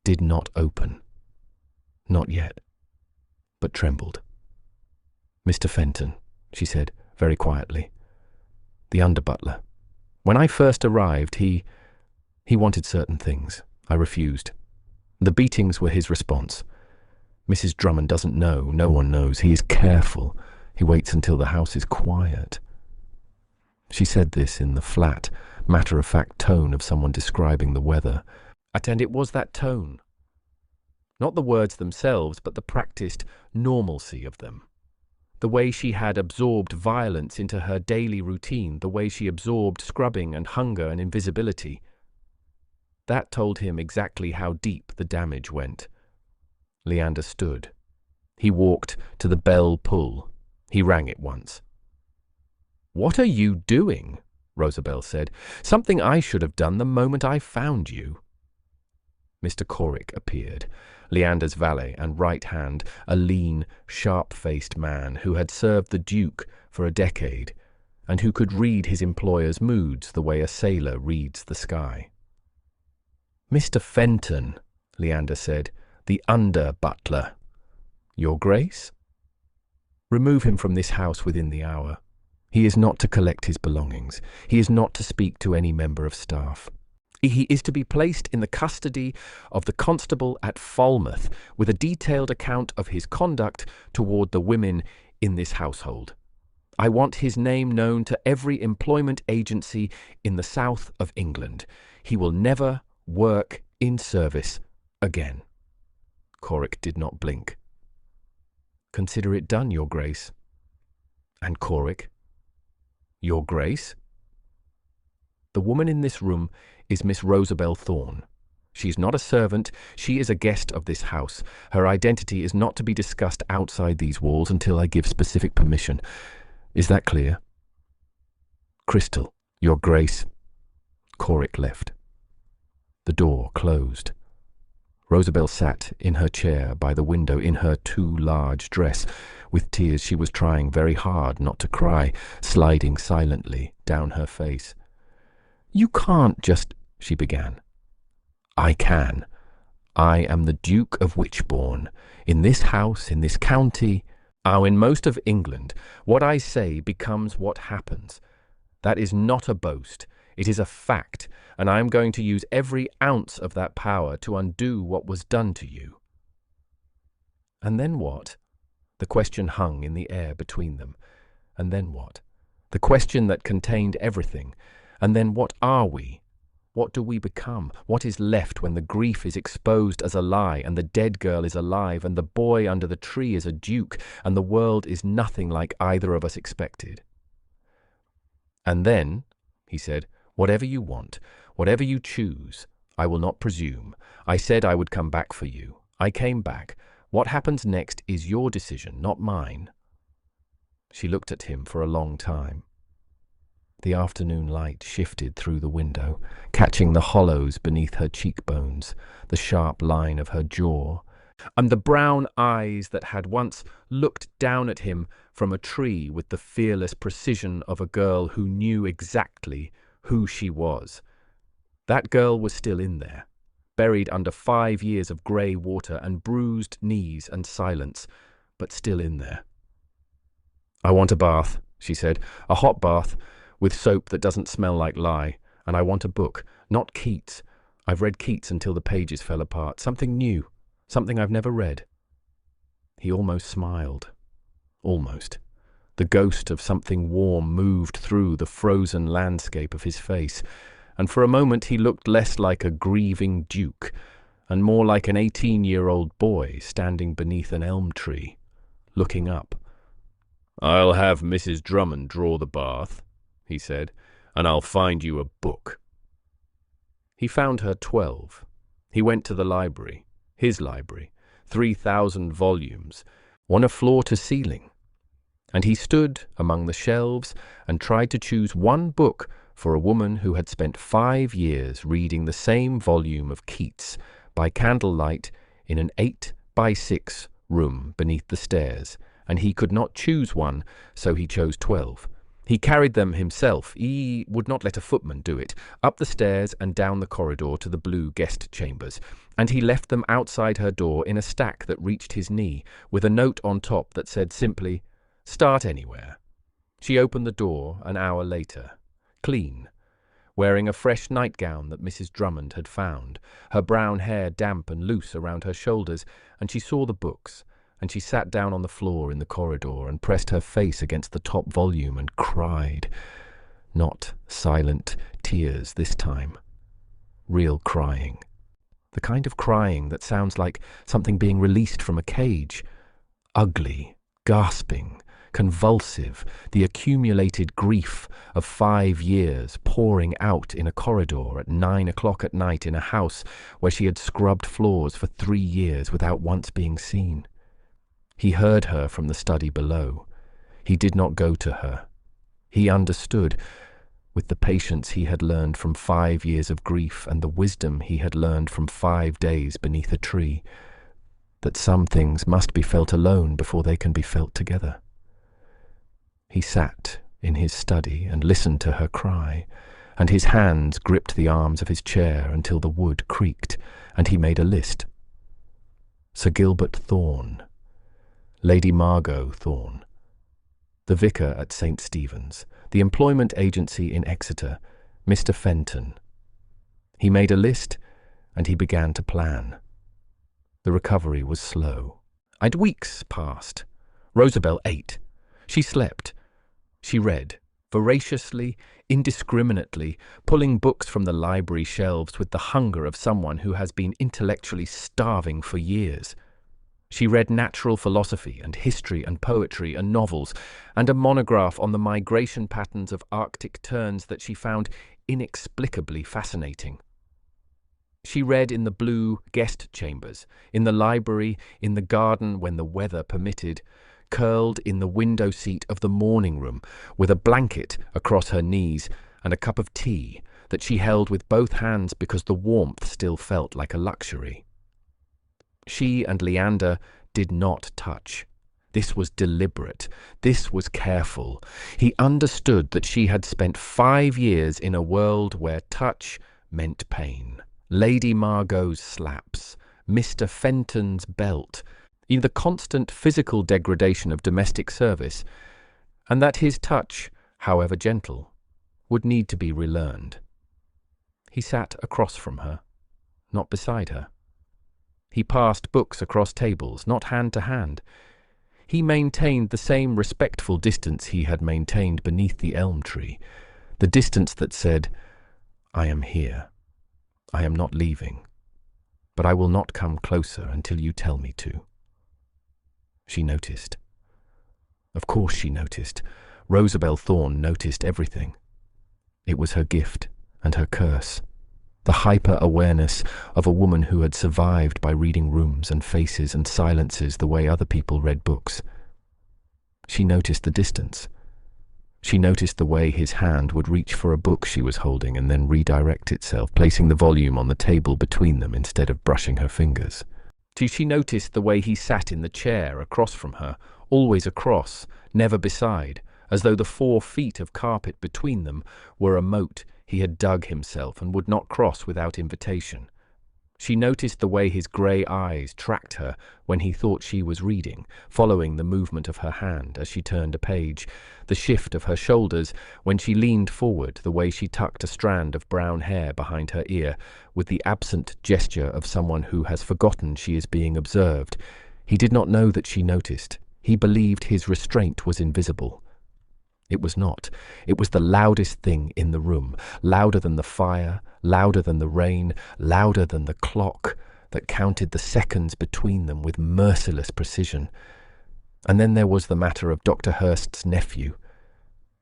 Did not open. Not yet, but trembled. "Mr. Fenton," she said very quietly. "The under-butler. When I first arrived, he wanted certain things. I refused. The beatings were his response. Mrs. Drummond doesn't know. No one knows. He is careful. He waits until the house is quiet." She said this in the flat, matter-of-fact tone of someone describing the weather. And it was that tone, not the words themselves, but the practiced normalcy of them. The way she had absorbed violence into her daily routine, the way she absorbed scrubbing and hunger and invisibility. That told him exactly how deep the damage went. Leander stood. He walked to the bell pull. He rang it once. "What are you doing?" Rosabelle said. "Something I should have done the moment I found you." Mr. Corrick appeared, Leander's valet and right hand, a lean, sharp-faced man who had served the Duke for a decade, and who could read his employer's moods the way a sailor reads the sky. "Mr. Fenton," Leander said, "the under-butler." "Your Grace?" "Remove him from this house within the hour. He is not to collect his belongings. He is not to speak to any member of staff. He is to be placed in the custody of the constable at Falmouth, with a detailed account of his conduct toward the women in this household. I want his name known to every employment agency in the south of England. He will never work in service again." Corrick did not blink. "Consider it done, Your Grace." "And Corrick?" "Your Grace?" "The woman in this room is Miss Rosabel Thorne. She is not a servant. She is a guest of this house. Her identity is not to be discussed outside these walls until I give specific permission. Is that clear?" "Crystal, Your Grace." Corrick left. The door closed. Rosabel sat in her chair by the window in her too large dress. With tears she was trying very hard not to cry, sliding silently down her face. "You can't just—" she began. "I can. I am the Duke of Witchbourne. In this house, in this county, in most of England, what I say becomes what happens. That is not a boast. It is a fact, and I am going to use every ounce of that power to undo what was done to you." "And then what?" The question hung in the air between them. And then what? The question that contained everything. And then what are we? What do we become? What is left when the grief is exposed as a lie, and the dead girl is alive, and the boy under the tree is a duke, and the world is nothing like either of us expected? "And then," he said, "whatever you want, whatever you choose, I will not presume. I said I would come back for you. I came back. What happens next is your decision, not mine." She looked at him for a long time. The afternoon light shifted through the window, catching the hollows beneath her cheekbones, the sharp line of her jaw, and the brown eyes that had once looked down at him from a tree with the fearless precision of a girl who knew exactly who she was. That girl was still in there, buried under 5 years of grey water and bruised knees and silence, but still in there. "I want a bath," she said, "a hot bath, with soap that doesn't smell like lye, and I want a book, not Keats. I've read Keats until the pages fell apart. Something new, something I've never read." He almost smiled. Almost. The ghost of something warm moved through the frozen landscape of his face, and for a moment he looked less like a grieving duke, and more like an 18-year-old boy standing beneath an elm tree, looking up. "I'll have Mrs. Drummond draw the bath," he said, "and I'll find you a book." He found her 12. He went to the library, his library, 3,000 volumes, one a floor to ceiling, and he stood among the shelves and tried to choose one book for a woman who had spent 5 years reading the same volume of Keats by candlelight in an 8-by-6 room beneath the stairs, and he could not choose one, so he chose 12. He carried them himself, he would not let a footman do it, up the stairs and down the corridor to the blue guest chambers, and he left them outside her door in a stack that reached his knee, with a note on top that said simply, "Start anywhere." She opened the door an hour later, clean, wearing a fresh nightgown that Mrs. Drummond had found, her brown hair damp and loose around her shoulders, and she saw the books, and she sat down on the floor in the corridor and pressed her face against the top volume and cried. Not silent tears this time. Real crying. The kind of crying that sounds like something being released from a cage. Ugly, gasping, convulsive, the accumulated grief of 5 years pouring out in a corridor at 9 o'clock at night in a house where she had scrubbed floors for 3 years without once being seen. He heard her from the study below. He did not go to her. He understood, with the patience he had learned from 5 years of grief and the wisdom he had learned from 5 days beneath a tree, that some things must be felt alone before they can be felt together. He sat in his study and listened to her cry, and his hands gripped the arms of his chair until the wood creaked, and he made a list. Sir Gilbert Thorne, Lady Margot Thorne, the vicar at St. Stephen's, the employment agency in Exeter, Mr. Fenton. He made a list, and he began to plan. The recovery was slow. Weeks passed. Rosabelle ate. She slept. She read, voraciously, indiscriminately, pulling books from the library shelves with the hunger of someone who has been intellectually starving for years. She read natural philosophy and history and poetry and novels, and a monograph on the migration patterns of Arctic terns that she found inexplicably fascinating. She read in the blue guest chambers, in the library, in the garden when the weather permitted, curled in the window seat of the morning room with a blanket across her knees and a cup of tea that she held with both hands because the warmth still felt like a luxury. She and Leander did not touch. This was deliberate. This was careful. He understood that she had spent 5 years in a world where touch meant pain. Lady Margot's slaps, Mr. Fenton's belt, the constant physical degradation of domestic service, and that his touch, however gentle, would need to be relearned. He sat across from her, not beside her. He passed books across tables, not hand to hand. He maintained the same respectful distance he had maintained beneath the elm tree, the distance that said, "I am here. I am not leaving, but I will not come closer until you tell me to." She noticed. Of course she noticed. Rosabelle Thorne noticed everything. It was her gift and her curse, the hyper-awareness of a woman who had survived by reading rooms and faces and silences the way other people read books. She noticed the distance. She noticed the way his hand would reach for a book she was holding and then redirect itself, placing the volume on the table between them instead of brushing her fingers. She noticed the way he sat in the chair across from her, always across, never beside, as though the 4 feet of carpet between them were a moat he had dug himself and would not cross without invitation. She noticed the way his grey eyes tracked her when he thought she was reading, following the movement of her hand as she turned a page, the shift of her shoulders when she leaned forward, the way she tucked a strand of brown hair behind her ear, with the absent gesture of someone who has forgotten she is being observed. He did not know that she noticed. He believed his restraint was invisible. It was not. It was the loudest thing in the room, louder than the fire, louder than the rain, louder than the clock that counted the seconds between them with merciless precision. And then there was the matter of Dr. Hurst's nephew,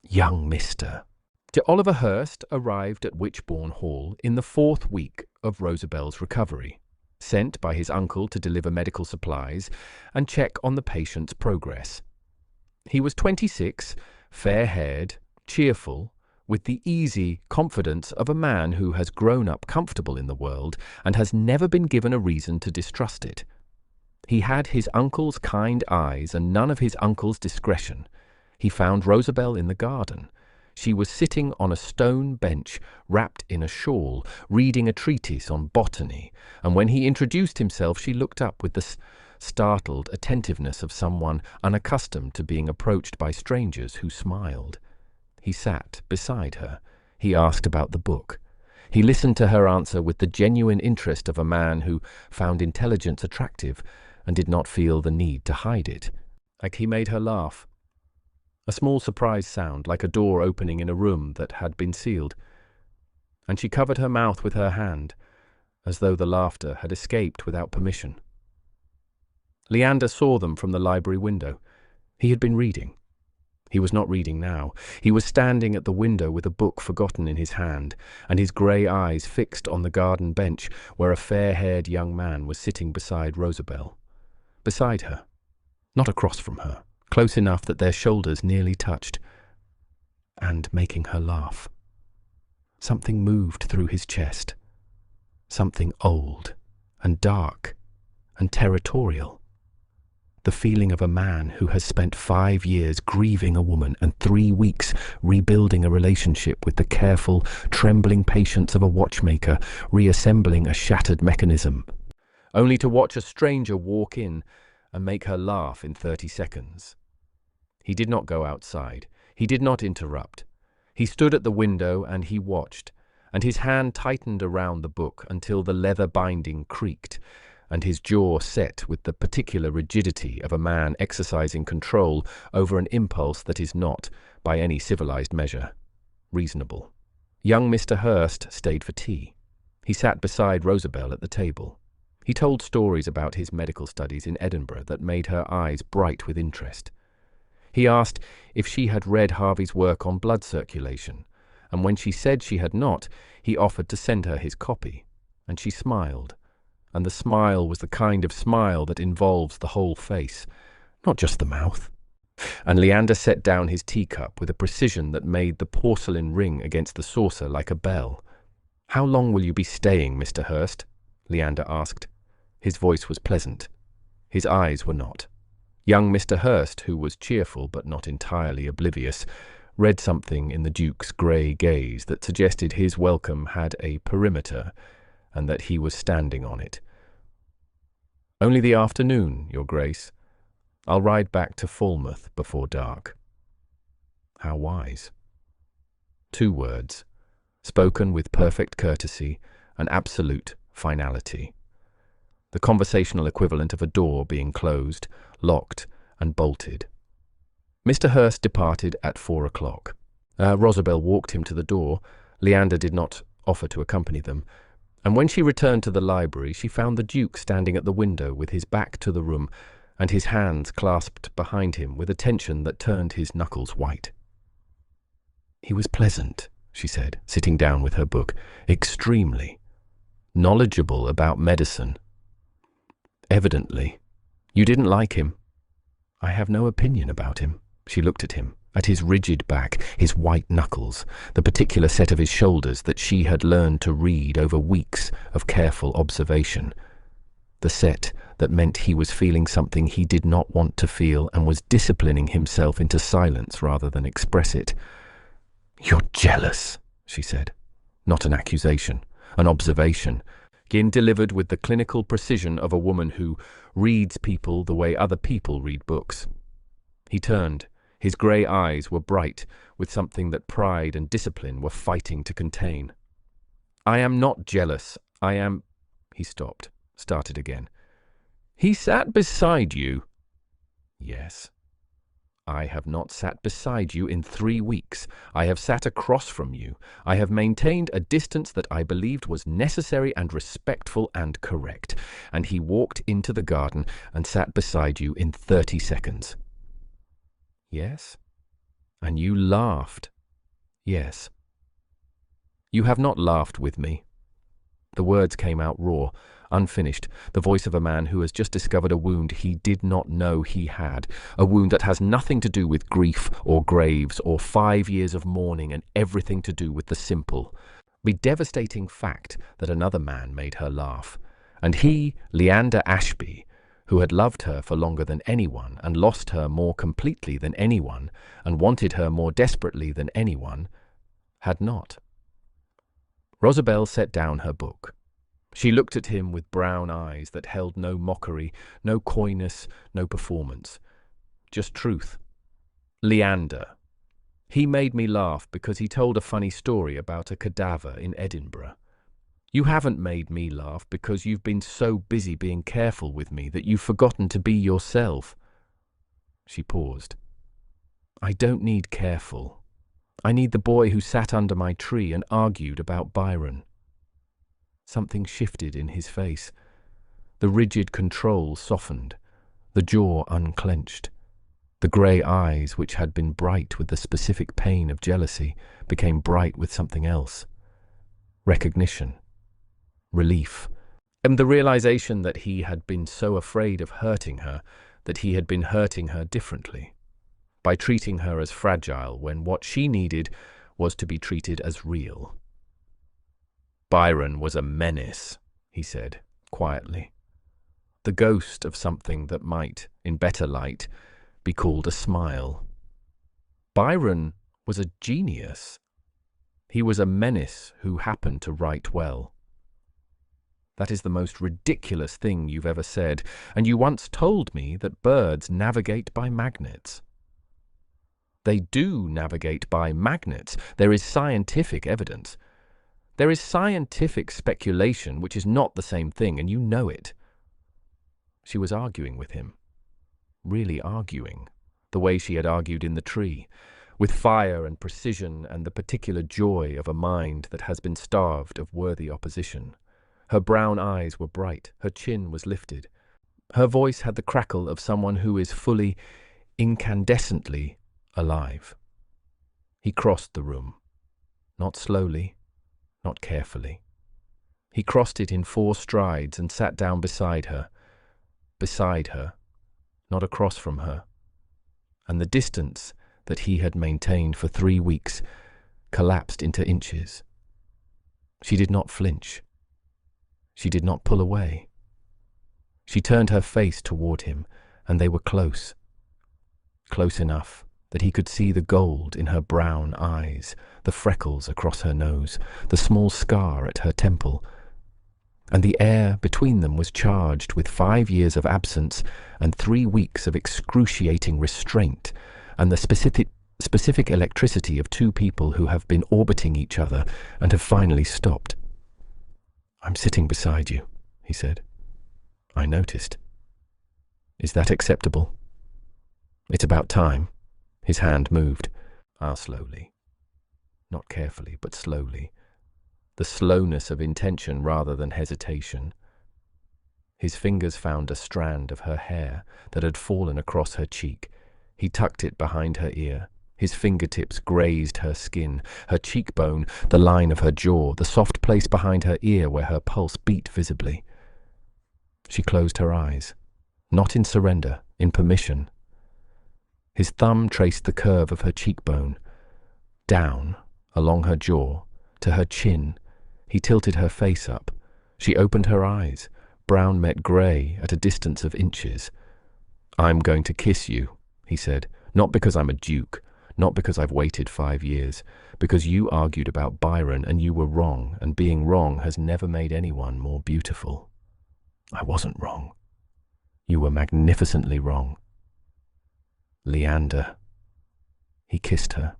young Mr. Oliver Hurst arrived at Witchbourne Hall in the 4th week of Rosabelle's recovery, sent by his uncle to deliver medical supplies and check on the patient's progress. He was 26, fair-haired, cheerful, with the easy confidence of a man who has grown up comfortable in the world and has never been given a reason to distrust it. He had his uncle's kind eyes and none of his uncle's discretion. He found Rosabelle in the garden. She was sitting on a stone bench, wrapped in a shawl, reading a treatise on botany, and when he introduced himself she looked up with the startled attentiveness of someone unaccustomed to being approached by strangers who smiled. He sat beside her. He asked about the book. He listened to her answer with the genuine interest of a man who found intelligence attractive and did not feel the need to hide it. He made her laugh. A small surprise sound, like a door opening in a room that had been sealed, and she covered her mouth with her hand, as though the laughter had escaped without permission. Leander saw them from the library window. He had been reading. He was not reading now. He was standing at the window with a book forgotten in his hand, and his grey eyes fixed on the garden bench where a fair-haired young man was sitting beside Rosabelle. Beside her, not across from her, close enough that their shoulders nearly touched, and making her laugh. Something moved through his chest, something old and dark and territorial. The feeling of a man who has spent 5 years grieving a woman and 3 weeks rebuilding a relationship with the careful, trembling patience of a watchmaker reassembling a shattered mechanism, only to watch a stranger walk in and make her laugh in 30 seconds. He did not go outside. He did not interrupt. He stood at the window and he watched, and his hand tightened around the book until the leather binding creaked, and his jaw set with the particular rigidity of a man exercising control over an impulse that is not, by any civilized measure, reasonable. Young Mr. Hurst stayed for tea. He sat beside Rosabelle at the table. He told stories about his medical studies in Edinburgh that made her eyes bright with interest. He asked if she had read Harvey's work on blood circulation, and when she said she had not, he offered to send her his copy, and she smiled. And the smile was the kind of smile that involves the whole face, not just the mouth. And Leander set down his teacup with a precision that made the porcelain ring against the saucer like a bell. "How long will you be staying, Mr. Hurst?" Leander asked. His voice was pleasant. His eyes were not. Young Mr. Hurst, who was cheerful but not entirely oblivious, read something in the Duke's grey gaze that suggested his welcome had a perimeter, and that he was standing on it. "Only the afternoon, Your Grace. I'll ride back to Falmouth before dark." How wise. 2 words, spoken with perfect courtesy and absolute finality. The conversational equivalent of a door being closed, locked, and bolted. Mr. Hurst departed at 4 o'clock. Rosabelle walked him to the door. Leander did not offer to accompany them, and when she returned to the library, she found the Duke standing at the window with his back to the room and his hands clasped behind him with a tension that turned his knuckles white. "He was pleasant," she said, sitting down with her book. "Extremely. Knowledgeable about medicine. Evidently. You didn't like him?" "I have no opinion about him." She looked at him, at his rigid back, his white knuckles, the particular set of his shoulders that she had learned to read over weeks of careful observation. The set that meant he was feeling something he did not want to feel and was disciplining himself into silence rather than express it. "You're jealous," she said. Not an accusation, an observation, again delivered with the clinical precision of a woman who reads people the way other people read books. He turned. His grey eyes were bright with something that pride and discipline were fighting to contain. "I am not jealous. I am—" He stopped, started again. "He sat beside you?" "Yes." "I have not sat beside you in 3 weeks. I have sat across from you. I have maintained a distance that I believed was necessary and respectful and correct. And he walked into the garden and sat beside you in 30 seconds. "Yes." "And you laughed." "Yes." "You have not laughed with me." The words came out raw, unfinished, the voice of a man who has just discovered a wound he did not know he had, a wound that has nothing to do with grief or graves or 5 years of mourning and everything to do with the simple, the devastating fact that another man made her laugh. And he, Leander Ashby, who had loved her for longer than anyone and lost her more completely than anyone and wanted her more desperately than anyone, had not. Rosabelle set down her book. She looked at him with brown eyes that held no mockery, no coyness, no performance. Just truth. "Leander. He made me laugh because he told a funny story about a cadaver in Edinburgh. You haven't made me laugh because you've been so busy being careful with me that you've forgotten to be yourself." She paused. "I don't need careful. I need the boy who sat under my tree and argued about Byron." Something shifted in his face. The rigid control softened, the jaw unclenched. The grey eyes, which had been bright with the specific pain of jealousy, became bright with something else. Recognition. Relief. And the realization that he had been so afraid of hurting her, that he had been hurting her differently, by treating her as fragile when what she needed was to be treated as real. "Byron was a menace," he said, quietly. "The ghost of something that might in better light, be called a smile. Byron was a genius. He was a menace who happened to write well. That is the most ridiculous thing you've ever said, and you once told me that birds navigate by magnets. They do navigate by magnets. There is scientific evidence. There is scientific speculation, which is not the same thing, and you know it. She was arguing with him. Really arguing, the way she had argued in the tree, with fire and precision and the particular joy of a mind that has been starved of worthy opposition. Her brown eyes were bright, her chin was lifted. Her voice had the crackle of someone who is fully, incandescently alive. He crossed the room, not slowly, not carefully. He crossed it in 4 strides and sat down beside her, not across from her. And the distance that he had maintained for 3 weeks collapsed into inches. She did not flinch. She did not pull away. She turned her face toward him, and they were close. Close enough that he could see the gold in her brown eyes, the freckles across her nose, the small scar at her temple. And the air between them was charged with 5 years of absence and 3 weeks of excruciating restraint, and the specific electricity of 2 people who have been orbiting each other and have finally stopped. "I'm sitting beside you," he said. "I noticed. Is that acceptable?" "It's about time." His hand moved. Slowly. Not carefully, but slowly. The slowness of intention rather than hesitation. His fingers found a strand of her hair that had fallen across her cheek. He tucked it behind her ear. His fingertips grazed her skin, her cheekbone, the line of her jaw, the soft place behind her ear where her pulse beat visibly. She closed her eyes, not in surrender, in permission. His thumb traced the curve of her cheekbone, down, along her jaw, to her chin. He tilted her face up. She opened her eyes. Brown met grey at a distance of inches. "I'm going to kiss you," he said, "not because I'm a duke, not because I've waited 5 years, because you argued about Byron and you were wrong, and being wrong has never made anyone more beautiful." "I wasn't wrong." "You were magnificently wrong." "Leander." He kissed her,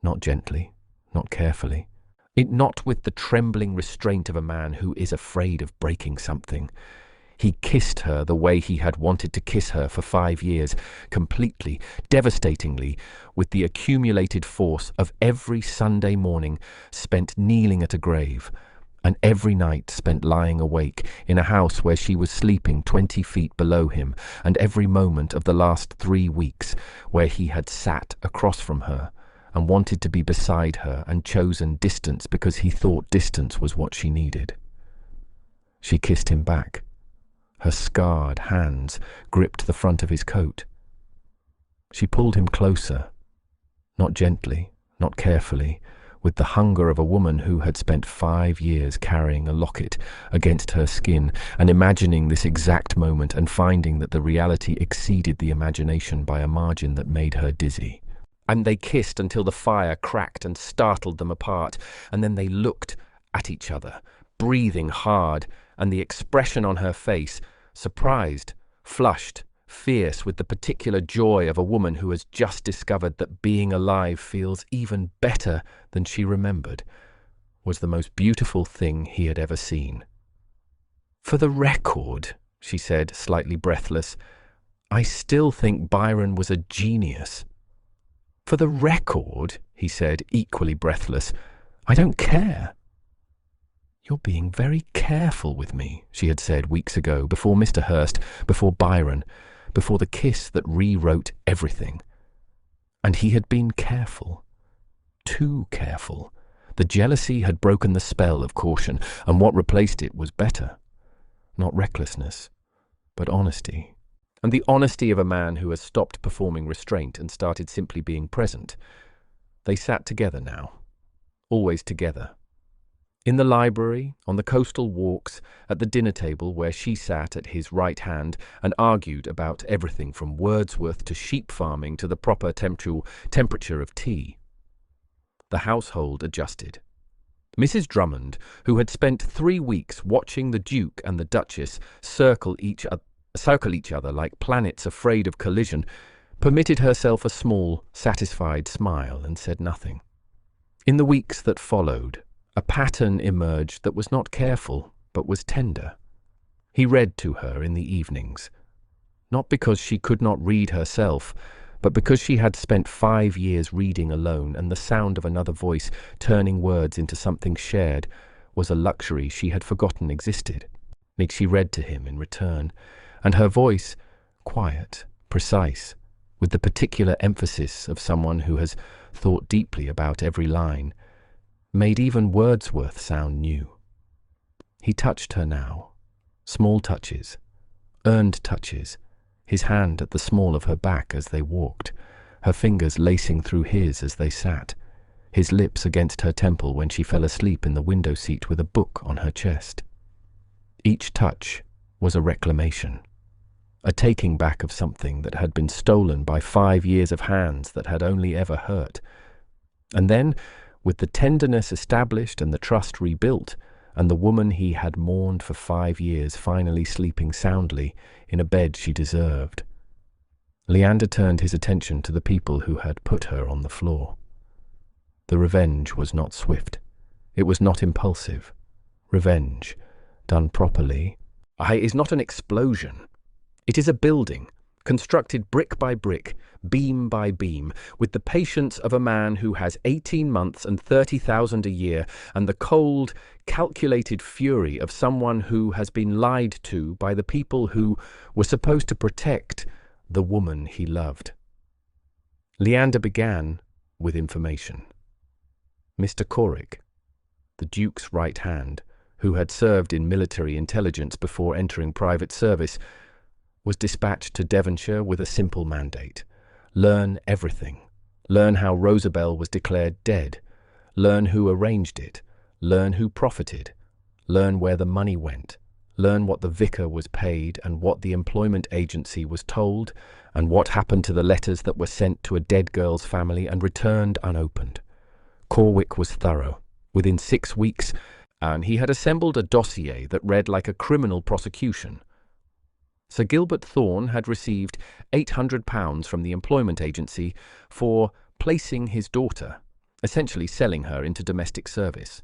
not gently, not carefully, not with the trembling restraint of a man who is afraid of breaking something. He kissed her the way he had wanted to kiss her for 5 years, completely, devastatingly, with the accumulated force of every Sunday morning spent kneeling at a grave, and every night spent lying awake in a house where she was sleeping 20 feet below him, and every moment of the last 3 weeks where he had sat across from her and wanted to be beside her and chosen distance because he thought distance was what she needed. She kissed him back. Her scarred hands gripped the front of his coat. She pulled him closer, not gently, not carefully, with the hunger of a woman who had spent 5 years carrying a locket against her skin and imagining this exact moment and finding that the reality exceeded the imagination by a margin that made her dizzy. And they kissed until the fire cracked and startled them apart, and then they looked at each other, breathing hard, and the expression on her face, surprised, flushed, fierce with the particular joy of a woman who has just discovered that being alive feels even better than she remembered, was the most beautiful thing he had ever seen. "For the record," she said, slightly breathless, "I still think Byron was a genius." "For the record," he said, equally breathless, "I don't care." "You're being very careful with me," she had said weeks ago, before Mr. Hurst, before Byron, before the kiss that rewrote everything. And he had been careful. Too careful. The jealousy had broken the spell of caution, and what replaced it was better. Not recklessness, but honesty. And the honesty of a man who has stopped performing restraint and started simply being present. They sat together now, always together. In the library, on the coastal walks, at the dinner table where she sat at his right hand and argued about everything from Wordsworth to sheep farming to the proper temperature of tea. The household adjusted. Mrs. Drummond, who had spent 3 weeks watching the Duke and the Duchess circle each other like planets afraid of collision, permitted herself a small, satisfied smile and said nothing. In the weeks that followed, a pattern emerged that was not careful, but was tender. He read to her in the evenings, not because she could not read herself, but because she had spent 5 years reading alone, and the sound of another voice turning words into something shared was a luxury she had forgotten existed. She read to him in return, and her voice, quiet, precise, with the particular emphasis of someone who has thought deeply about every line, made even Wordsworth sound new. He touched her now, small touches, earned touches, his hand at the small of her back as they walked, her fingers lacing through his as they sat, his lips against her temple when she fell asleep in the window seat with a book on her chest. Each touch was a reclamation, a taking back of something that had been stolen by 5 years of hands that had only ever hurt. And then, with the tenderness established and the trust rebuilt, and the woman he had mourned for 5 years finally sleeping soundly in a bed she deserved, Leander turned his attention to the people who had put her on the floor. The revenge was not swift. It was not impulsive. Revenge, done properly, is not an explosion. It is a building, constructed brick by brick, beam by beam, with the patience of a man who has 18 months and 30,000 a year, and the cold, calculated fury of someone who has been lied to by the people who were supposed to protect the woman he loved. Leander began with information. Mr. Corrick, the Duke's right hand, who had served in military intelligence before entering private service, was dispatched to Devonshire with a simple mandate. Learn everything. Learn how Rosabelle was declared dead. Learn who arranged it. Learn who profited. Learn where the money went. Learn what the vicar was paid and what the employment agency was told, and what happened to the letters that were sent to a dead girl's family and returned unopened. Corwick was thorough. Within 6 weeks, and he had assembled a dossier that read like a criminal prosecution. Sir Gilbert Thorne had received £800 from the employment agency for placing his daughter, essentially selling her into domestic service.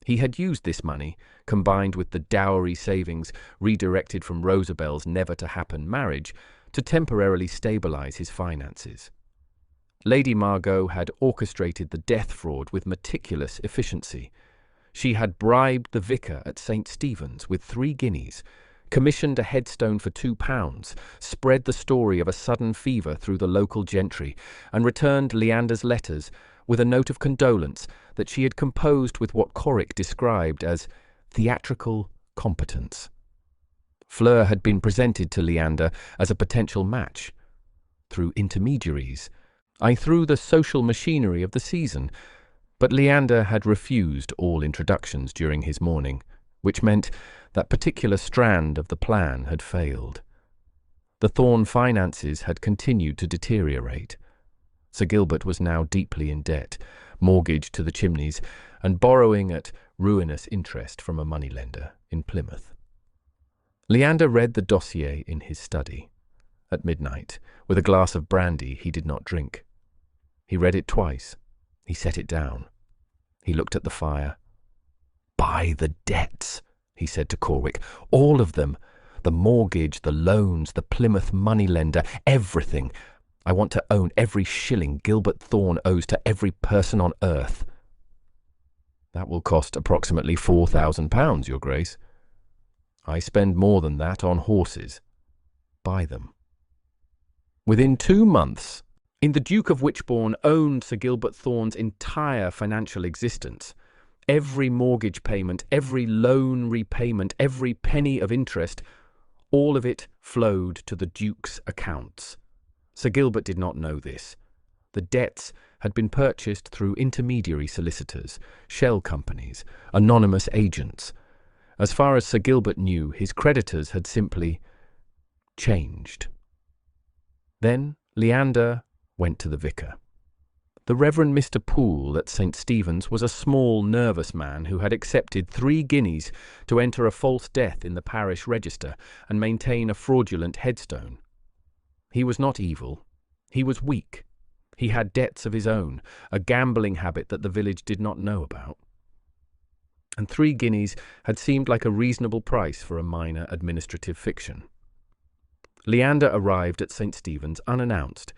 He had used this money, combined with the dowry savings redirected from Rosabelle's never-to-happen marriage, to temporarily stabilise his finances. Lady Margot had orchestrated the death fraud with meticulous efficiency. She had bribed the vicar at St. Stephen's with 3 guineas, commissioned a headstone for £2, spread the story of a sudden fever through the local gentry, and returned Leander's letters with a note of condolence that she had composed with what Corrick described as theatrical competence. Fleur had been presented to Leander as a potential match. Through intermediaries, through the social machinery of the season, but Leander had refused all introductions during his mourning, which meant that particular strand of the plan had failed. The Thorne finances had continued to deteriorate. Sir Gilbert was now deeply in debt, mortgaged to the chimneys, and borrowing at ruinous interest from a moneylender in Plymouth. Leander read the dossier in his study. At midnight, with a glass of brandy he did not drink. He read it twice. He set it down. He looked at the fire. "Buy the debts," he said to Corwick. "All of them. The mortgage, the loans, the Plymouth moneylender, everything. I want to own every shilling Gilbert Thorne owes to every person on earth." "That will cost approximately £4,000, Your Grace." "I spend more than that on horses." "Buy them." Within 2 months, the Duke of Witchbourne owned Sir Gilbert Thorne's entire financial existence. Every mortgage payment, every loan repayment, every penny of interest, all of it flowed to the Duke's accounts. Sir Gilbert did not know this. The debts had been purchased through intermediary solicitors, shell companies, anonymous agents. As far as Sir Gilbert knew, his creditors had simply changed. Then Leander went to the vicar. The Reverend Mr. Poole at St. Stephen's was a small, nervous man who had accepted 3 guineas to enter a false death in the parish register and maintain a fraudulent headstone. He was not evil. He was weak. He had debts of his own, a gambling habit that the village did not know about. And 3 guineas had seemed like a reasonable price for a minor administrative fiction. Leander arrived at St. Stephen's unannounced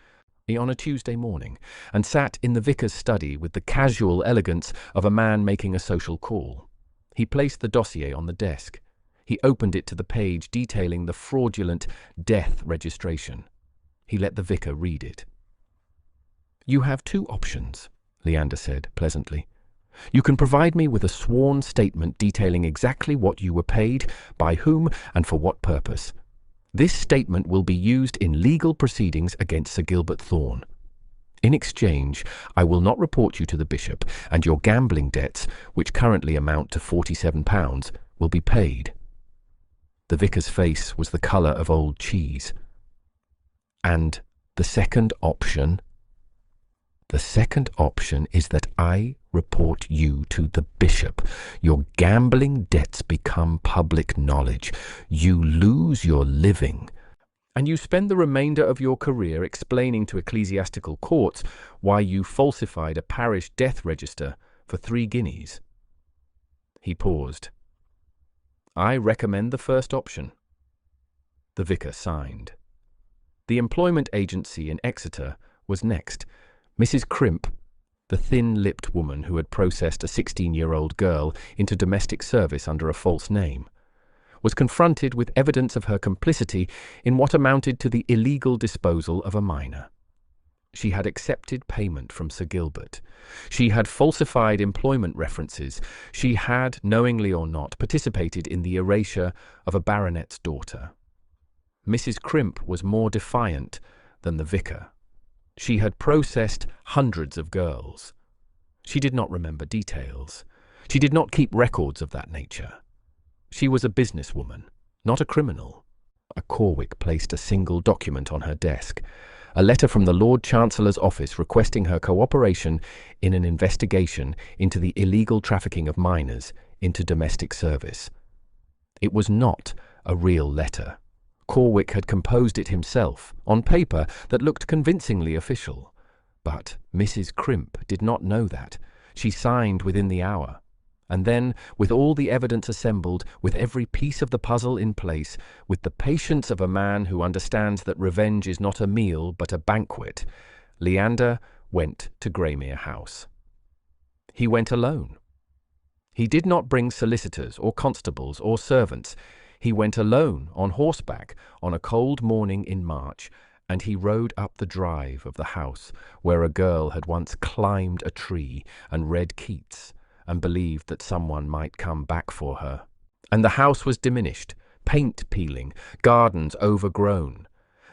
on a Tuesday morning and sat in the vicar's study with the casual elegance of a man making a social call. He placed the dossier on the desk. He opened it to the page detailing the fraudulent death registration. He let the vicar read it. "You have 2 options," Leander said pleasantly. "You can provide me with a sworn statement detailing exactly what you were paid, by whom, and for what purpose. This statement will be used in legal proceedings against Sir Gilbert Thorne. In exchange, I will not report you to the bishop, and your gambling debts, which currently amount to £47, will be paid." The vicar's face was the colour of old cheese. "And the second option?" "The second option is that I report you to the bishop. Your gambling debts become public knowledge. You lose your living. And you spend the remainder of your career explaining to ecclesiastical courts why you falsified a parish death register for 3 guineas. He paused. "I recommend the first option." The vicar signed. The employment agency in Exeter was next. Mrs. Crimp, the thin-lipped woman who had processed a 16-year-old girl into domestic service under a false name, was confronted with evidence of her complicity in what amounted to the illegal disposal of a minor. She had accepted payment from Sir Gilbert. She had falsified employment references. She had, knowingly or not, participated in the erasure of a baronet's daughter. Mrs. Crimp was more defiant than the vicar. She had processed hundreds of girls. She did not remember details. She did not keep records of that nature. She was a businesswoman, not a criminal. A Corwick placed a single document on her desk, a letter from the Lord Chancellor's office requesting her cooperation in an investigation into the illegal trafficking of minors into domestic service. It was not a real letter. Corwick had composed it himself, on paper that looked convincingly official. But Mrs. Crimp did not know that. She signed within the hour. And then, with all the evidence assembled, with every piece of the puzzle in place, with the patience of a man who understands that revenge is not a meal but a banquet, Leander went to Greymere House. He went alone. He did not bring solicitors or constables or servants. He went alone on horseback on a cold morning in March, and he rode up the drive of the house where a girl had once climbed a tree and read Keats and believed that someone might come back for her. And the house was diminished, paint peeling, gardens overgrown.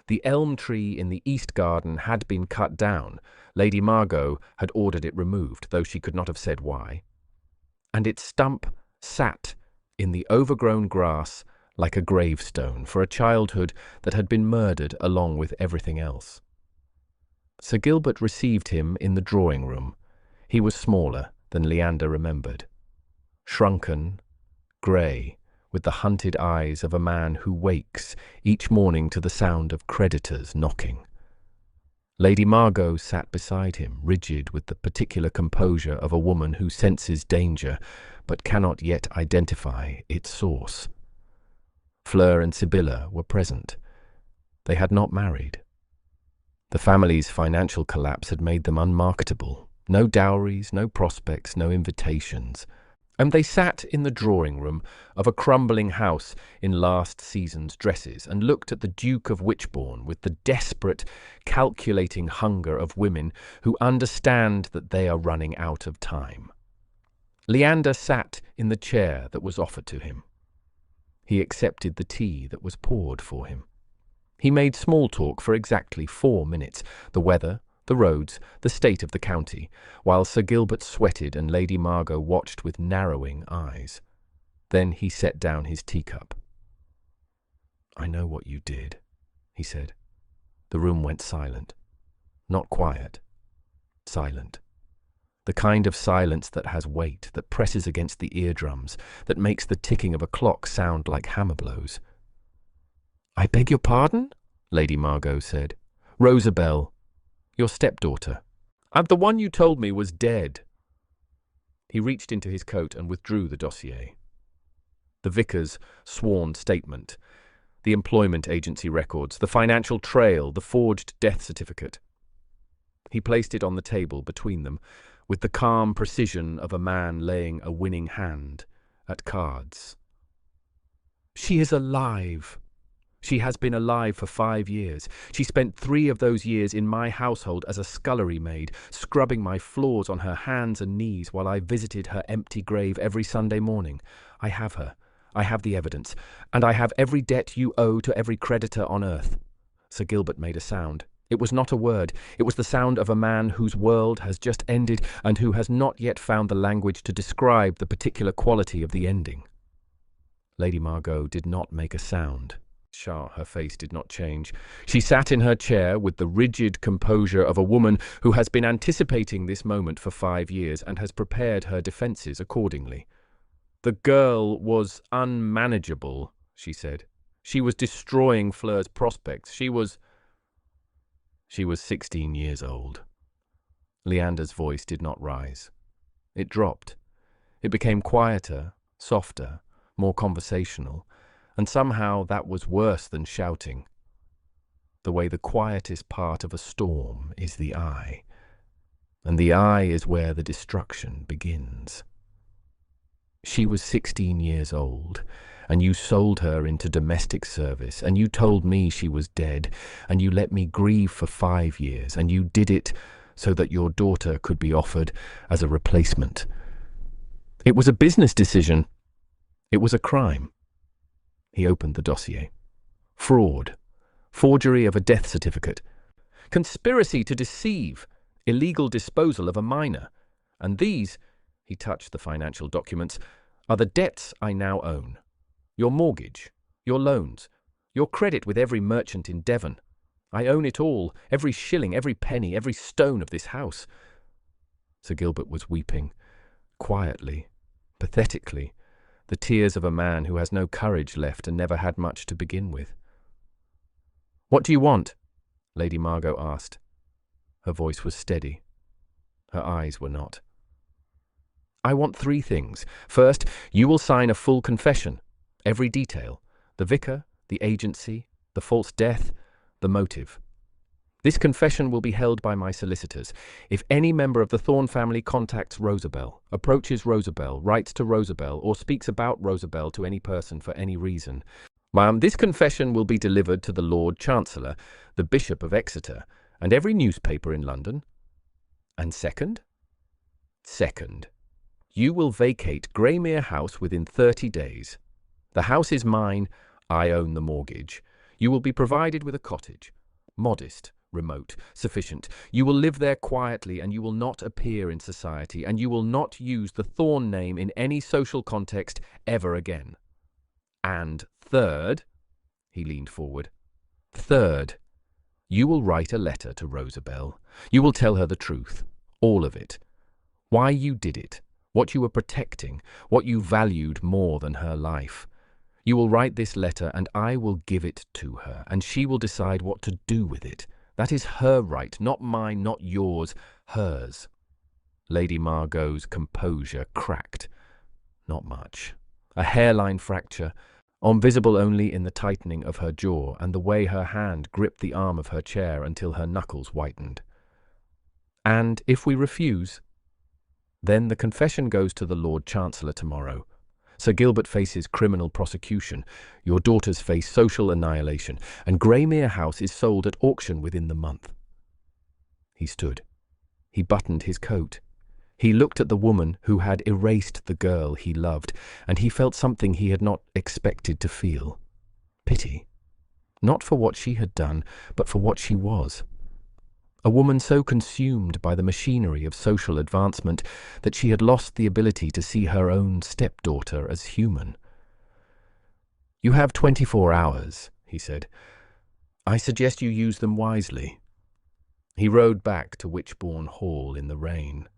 The elm tree in the east garden had been cut down. Lady Margot had ordered it removed, though she could not have said why. And its stump sat in the overgrown grass like a gravestone for a childhood that had been murdered along with everything else. Sir Gilbert received him in the drawing-room. He was smaller than Leander remembered. Shrunken, grey, with the hunted eyes of a man who wakes each morning to the sound of creditors knocking. Lady Margot sat beside him, rigid with the particular composure of a woman who senses danger but cannot yet identify its source. Fleur and Sibylla were present. They had not married. The family's financial collapse had made them unmarketable. No dowries, no prospects, no invitations. And they sat in the drawing-room of a crumbling house in last season's dresses and looked at the Duke of Witchbourne with the desperate, calculating hunger of women who understand that they are running out of time. Leander sat in the chair that was offered to him. He accepted the tea that was poured for him. He made small talk for exactly 4 minutes. The weather, the roads, the state of the county, while Sir Gilbert sweated and Lady Margot watched with narrowing eyes. Then he set down his teacup. "I know what you did," he said. The room went silent. Not quiet. Silent. The kind of silence that has weight, that presses against the eardrums, that makes the ticking of a clock sound like hammer blows. "I beg your pardon?" Lady Margot said. "Rosabelle, your stepdaughter. The one you told me was dead." He reached into his coat and withdrew the dossier. The vicar's sworn statement, the employment agency records, the financial trail, the forged death certificate. He placed it on the table between them, with the calm precision of a man laying a winning hand at cards. "She is alive. She has been alive for 5 years. She spent 3 of those years in my household as a scullery maid, scrubbing my floors on her hands and knees while I visited her empty grave every Sunday morning. I have her. I have the evidence. And I have every debt you owe to every creditor on earth." Sir Gilbert made a sound. It was not a word. It was the sound of a man whose world has just ended and who has not yet found the language to describe the particular quality of the ending. Lady Margot did not make a sound. Her face did not change. She sat in her chair with the rigid composure of a woman who has been anticipating this moment for 5 years and has prepared her defences accordingly. "The girl was unmanageable," she said. "She was destroying Fleur's prospects. She was 16 years old." Leander's voice did not rise. It dropped. It became quieter, softer, more conversational, and somehow that was worse than shouting. The way the quietest part of a storm is the eye, and the eye is where the destruction begins. "She was 16 years old, and you sold her into domestic service, and you told me she was dead, and you let me grieve for 5 years, and you did it so that your daughter could be offered as a replacement. It was a business decision. It was a crime." He opened the dossier. "Fraud, forgery of a death certificate, conspiracy to deceive, illegal disposal of a minor, and these," he touched the financial documents, "are the debts I now own. Your mortgage, your loans, your credit with every merchant in Devon. I own it all, every shilling, every penny, every stone of this house." Sir Gilbert was weeping, quietly, pathetically, the tears of a man who has no courage left and never had much to begin with. "What do you want?" Lady Margot asked. Her voice was steady. Her eyes were not. "I want 3 things. First, you will sign a full confession, every detail, the vicar, the agency, the false death, the motive. This confession will be held by my solicitors. If any member of the Thorne family contacts Rosabelle, approaches Rosabelle, writes to Rosabelle, or speaks about Rosabelle to any person for any reason, this confession will be delivered to the Lord Chancellor, the Bishop of Exeter, and every newspaper in London. And second? Second, you will vacate Greymere House within 30 days. The house is mine. I own the mortgage. You will be provided with a cottage, modest, remote, sufficient. You will live there quietly, and you will not appear in society, and you will not use the Thorne name in any social context ever again. And third," he leaned forward, "third, you will write a letter to Rosabelle. You will tell her the truth, all of it. Why you did it, what you were protecting, what you valued more than her life. You will write this letter, and I will give it to her, and she will decide what to do with it. That is her right, not mine, not yours, hers." Lady Margot's composure cracked. Not much. A hairline fracture, visible only in the tightening of her jaw and the way her hand gripped the arm of her chair until her knuckles whitened. "And if we refuse?" "Then the confession goes to the Lord Chancellor tomorrow. Sir Gilbert faces criminal prosecution, your daughters face social annihilation, and Greymere House is sold at auction within the month." He stood. He buttoned his coat. He looked at the woman who had erased the girl he loved, and he felt something he had not expected to feel. Pity. Not for what she had done, but for what she was. A woman so consumed by the machinery of social advancement that she had lost the ability to see her own stepdaughter as human. "You have 24 hours," he said. "I suggest you use them wisely." He rode back to Witchbourne Hall in the rain.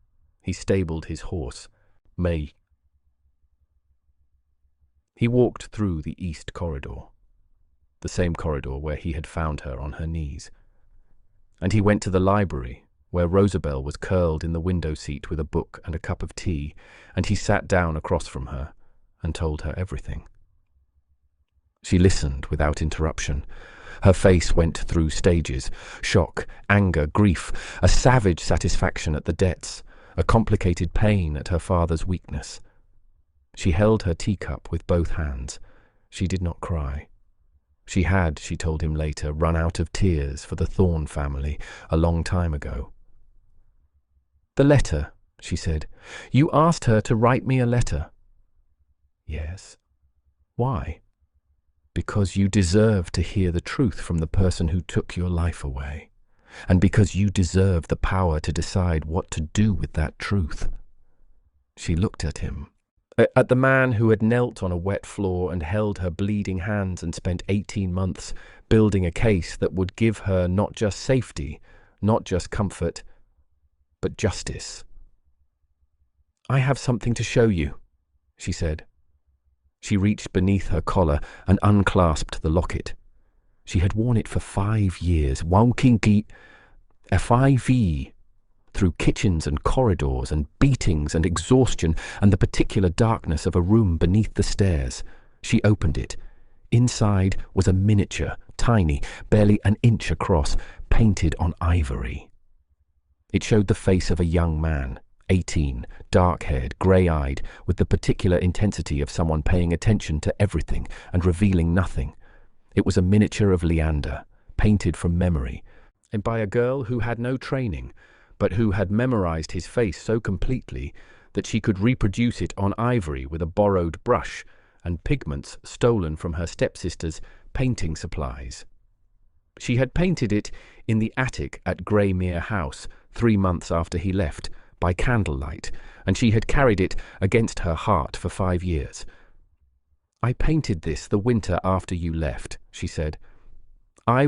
He stabled his horse, May. He walked through the east corridor, the same corridor where he had found her on her knees. And he went to the library, where Rosabelle was curled in the window seat with a book and a cup of tea, and he sat down across from her and told her everything. She listened without interruption. Her face went through stages: shock, anger, grief, a savage satisfaction at the debts, a complicated pain at her father's weakness. She held her teacup with both hands. She did not cry. She had, she told him later, run out of tears for the Thorne family a long time ago. "The letter," she said. "You asked her to write me a letter." "Yes." "Why?" "Because you deserve to hear the truth from the person who took your life away, and because you deserve the power to decide what to do with that truth." She looked at him, at the man who had knelt on a wet floor and held her bleeding hands and spent 18 months building a case that would give her not just safety, not just comfort, but justice. "I have something to show you," she said. She reached beneath her collar and unclasped the locket. She had worn it for 5 years, walking a 5 through kitchens and corridors and beatings and exhaustion and the particular darkness of a room beneath the stairs. She opened it. Inside was a miniature, tiny, barely an inch across, painted on ivory. It showed the face of a young man, 18, dark-haired, grey-eyed, with the particular intensity of someone paying attention to everything and revealing nothing. It was a miniature of Leander, painted from memory, and by a girl who had no training, but who had memorized his face so completely that she could reproduce it on ivory with a borrowed brush and pigments stolen from her stepsister's painting supplies. She had painted it in the attic at Greymere House 3 months after he left, by candlelight, and she had carried it against her heart for 5 years. "I painted this the winter after you left," she said. I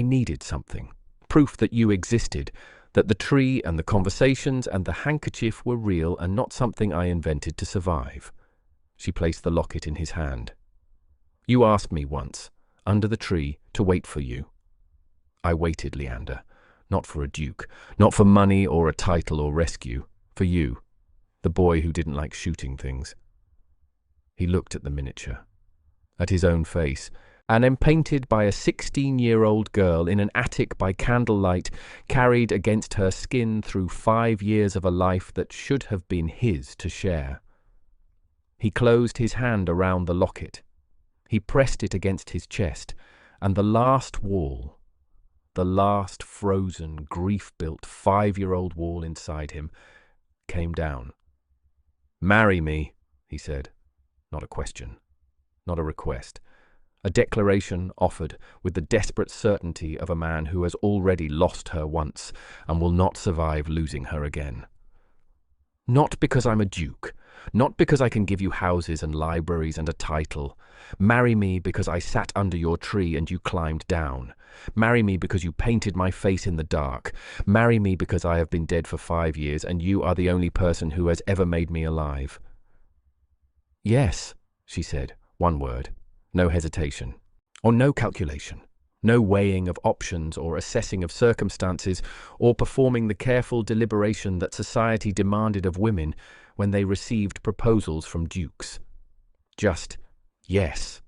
needed something, proof that you existed, that the tree and the conversations and the handkerchief were real and not something I invented to survive." She placed the locket in his hand. "You asked me once, under the tree, to wait for you. I waited, Leander. Not for a duke, not for money or a title or rescue. For you, the boy who didn't like shooting things." He looked at the miniature, at his own face, and painted by a 16-year-old girl in an attic by candlelight, carried against her skin through 5 years of a life that should have been his to share. He closed his hand around the locket. He pressed it against his chest, and the last wall, the last frozen, grief-built 5-year-old wall inside him, came down. "Marry me," he said. Not a question, not a request. A declaration offered with the desperate certainty of a man who has already lost her once and will not survive losing her again. "Not because I'm a duke, not because I can give you houses and libraries and a title. Marry me because I sat under your tree and you climbed down. Marry me because you painted my face in the dark. Marry me because I have been dead for 5 years and you are the only person who has ever made me alive." "Yes," she said, one word, no hesitation, or no calculation, no weighing of options or assessing of circumstances, or performing the careful deliberation that society demanded of women when they received proposals from dukes. Just yes.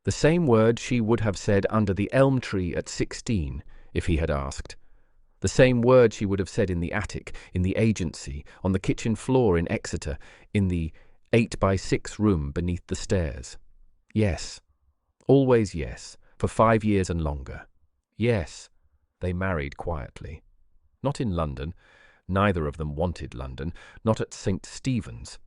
The same word she would have said under the elm tree at 16 if he had asked. The same word she would have said in the attic, in the agency, on the kitchen floor in Exeter, in the 8-by-6 room beneath the stairs. Yes. Always yes, for 5 years and longer. Yes. They married quietly. Not in London. Neither of them wanted London. Not at St. Stephen's.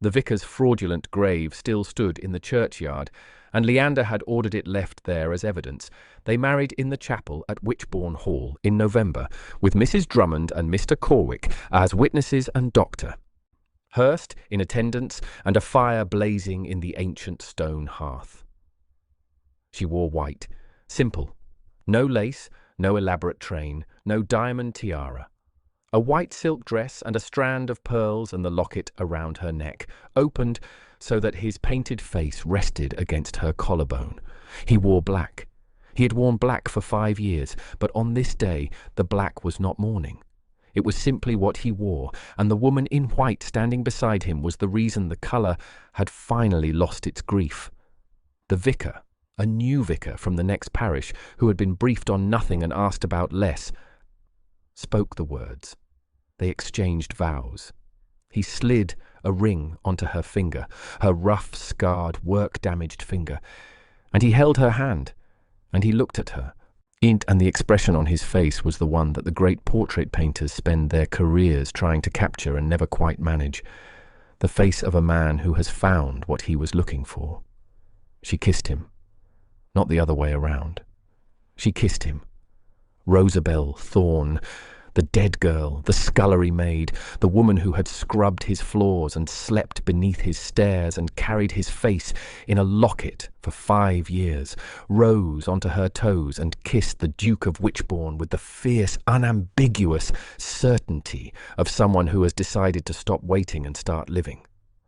The vicar's fraudulent grave still stood in the churchyard, and Leander had ordered it left there as evidence. They married in the chapel at Wychbourne Hall in November, with Mrs. Drummond and Mr. Corwick as witnesses and doctor, Hurst in attendance, and a fire blazing in the ancient stone hearth. She wore white, simple, no lace, no elaborate train, no diamond tiara. A white silk dress and a strand of pearls and the locket around her neck, opened so that his painted face rested against her collarbone. He wore black. He had worn black for 5 years, but on this day the black was not mourning. It was simply what he wore, and the woman in white standing beside him was the reason the colour had finally lost its grief. The vicar, a new vicar from the next parish, who had been briefed on nothing and asked about less, spoke the words. They exchanged vows. He slid a ring onto her finger, her rough, scarred, work-damaged finger, and he held her hand, and he looked at her. And the expression on his face was the one that the great portrait painters spend their careers trying to capture and never quite manage, the face of a man who has found what he was looking for. She kissed him, not the other way around. She kissed him. Rosabel Thorne, the dead girl, the scullery maid, the woman who had scrubbed his floors and slept beneath his stairs and carried his face in a locket for 5 years, rose onto her toes and kissed the Duke of Wychbourne with the fierce, unambiguous certainty of someone who has decided to stop waiting and start living.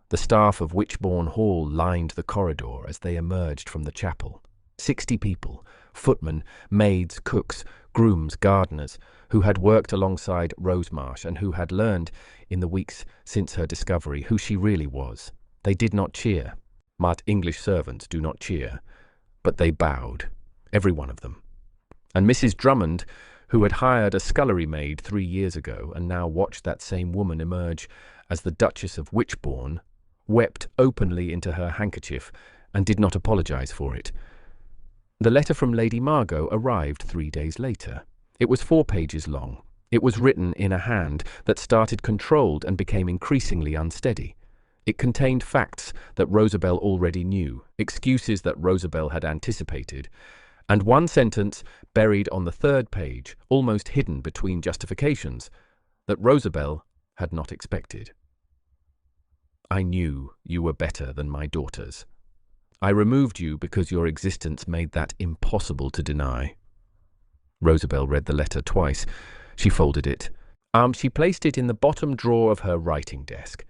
The staff of Wychbourne Hall lined the corridor as they emerged from the chapel. 60 people, footmen, maids, cooks, grooms, gardeners, who had worked alongside Rosemarsh and who had learned, in the weeks since her discovery, who she really was. They did not cheer. But English servants do not cheer. But they bowed, every one of them. And Mrs. Drummond, who had hired a scullery maid 3 years ago and now watched that same woman emerge as the Duchess of Wychbourne, wept openly into her handkerchief and did not apologize for it. The letter from Lady Margot arrived 3 days later. It was 4 pages long. It was written in a hand that started controlled and became increasingly unsteady. It contained facts that Rosabel already knew, excuses that Rosabel had anticipated, and one sentence buried on the 3rd page, almost hidden between justifications, that Rosabel had not expected. I knew you were better than my daughters. I removed you because your existence made that impossible to deny. Rosabel read the letter twice. She folded it. She placed it in the bottom drawer of her writing desk.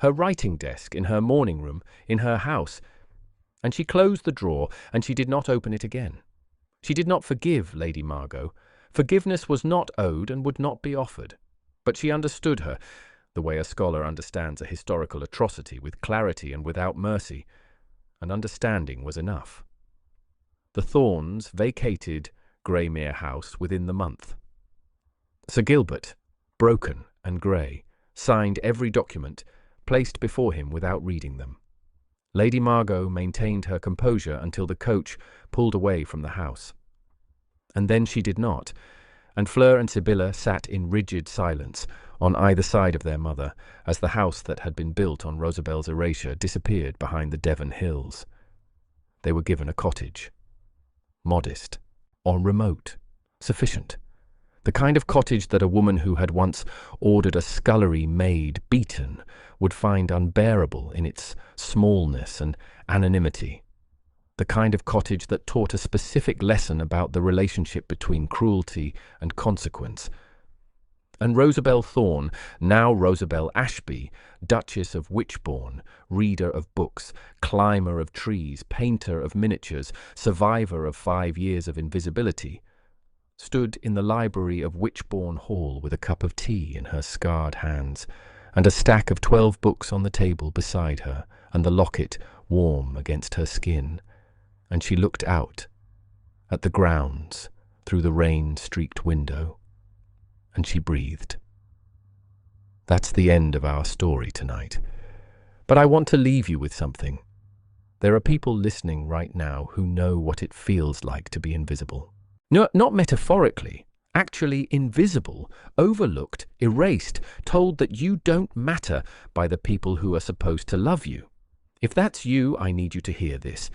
Her writing desk in her morning room, in her house. And she closed the drawer, and she did not open it again. She did not forgive Lady Margot. Forgiveness was not owed and would not be offered. But she understood her, the way a scholar understands a historical atrocity, with clarity and without mercy. And understanding was enough. The Thornes vacated Greymere House within the month. Sir Gilbert, broken and grey, signed every document placed before him without reading them. Lady Margot maintained her composure until the coach pulled away from the house. And then she did not, and Fleur and Sibylla sat in rigid silence on either side of their mother as the house that had been built on Rosabel's erasure disappeared behind the Devon hills. They were given a cottage. Modest, or remote, sufficient. The kind of cottage that a woman who had once ordered a scullery maid beaten would find unbearable in its smallness and anonymity. The kind of cottage that taught a specific lesson about the relationship between cruelty and consequence. And Rosabel Thorne, now Rosabel Ashby, Duchess of Wychbourne, reader of books, climber of trees, painter of miniatures, survivor of 5 years of invisibility, stood in the library of Wychbourne Hall with a cup of tea in her scarred hands, and a stack of 12 books on the table beside her, and the locket warm against her skin, and she looked out at the grounds through the rain-streaked window. And she breathed. That's the end of our story tonight. But I want to leave you with something. There are people listening right now who know what it feels like to be invisible. No, not metaphorically, actually invisible, overlooked, erased, told that you don't matter by the people who are supposed to love you. If that's you, I need you to hear this.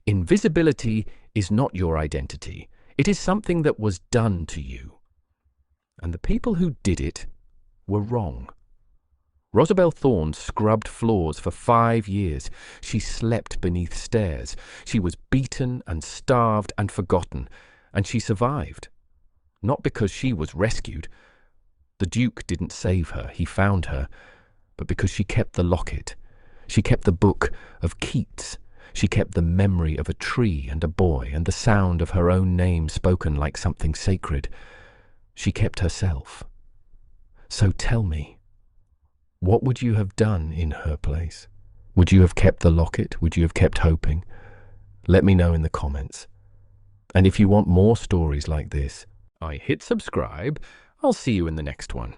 Invisibility is not your identity. It is something that was done to you. And the people who did it were wrong. Rosabelle Thorne scrubbed floors for 5 years. She slept beneath stairs. She was beaten and starved and forgotten, and she survived. Not because she was rescued. The Duke didn't save her, he found her, but because she kept the locket. She kept the book of Keats. She kept the memory of a tree and a boy and the sound of her own name spoken like something sacred. She kept herself. So tell me, what would you have done in her place? Would you have kept the locket? Would you have kept hoping? Let me know in the comments. And if you want more stories like this, I hit subscribe. I'll see you in the next one.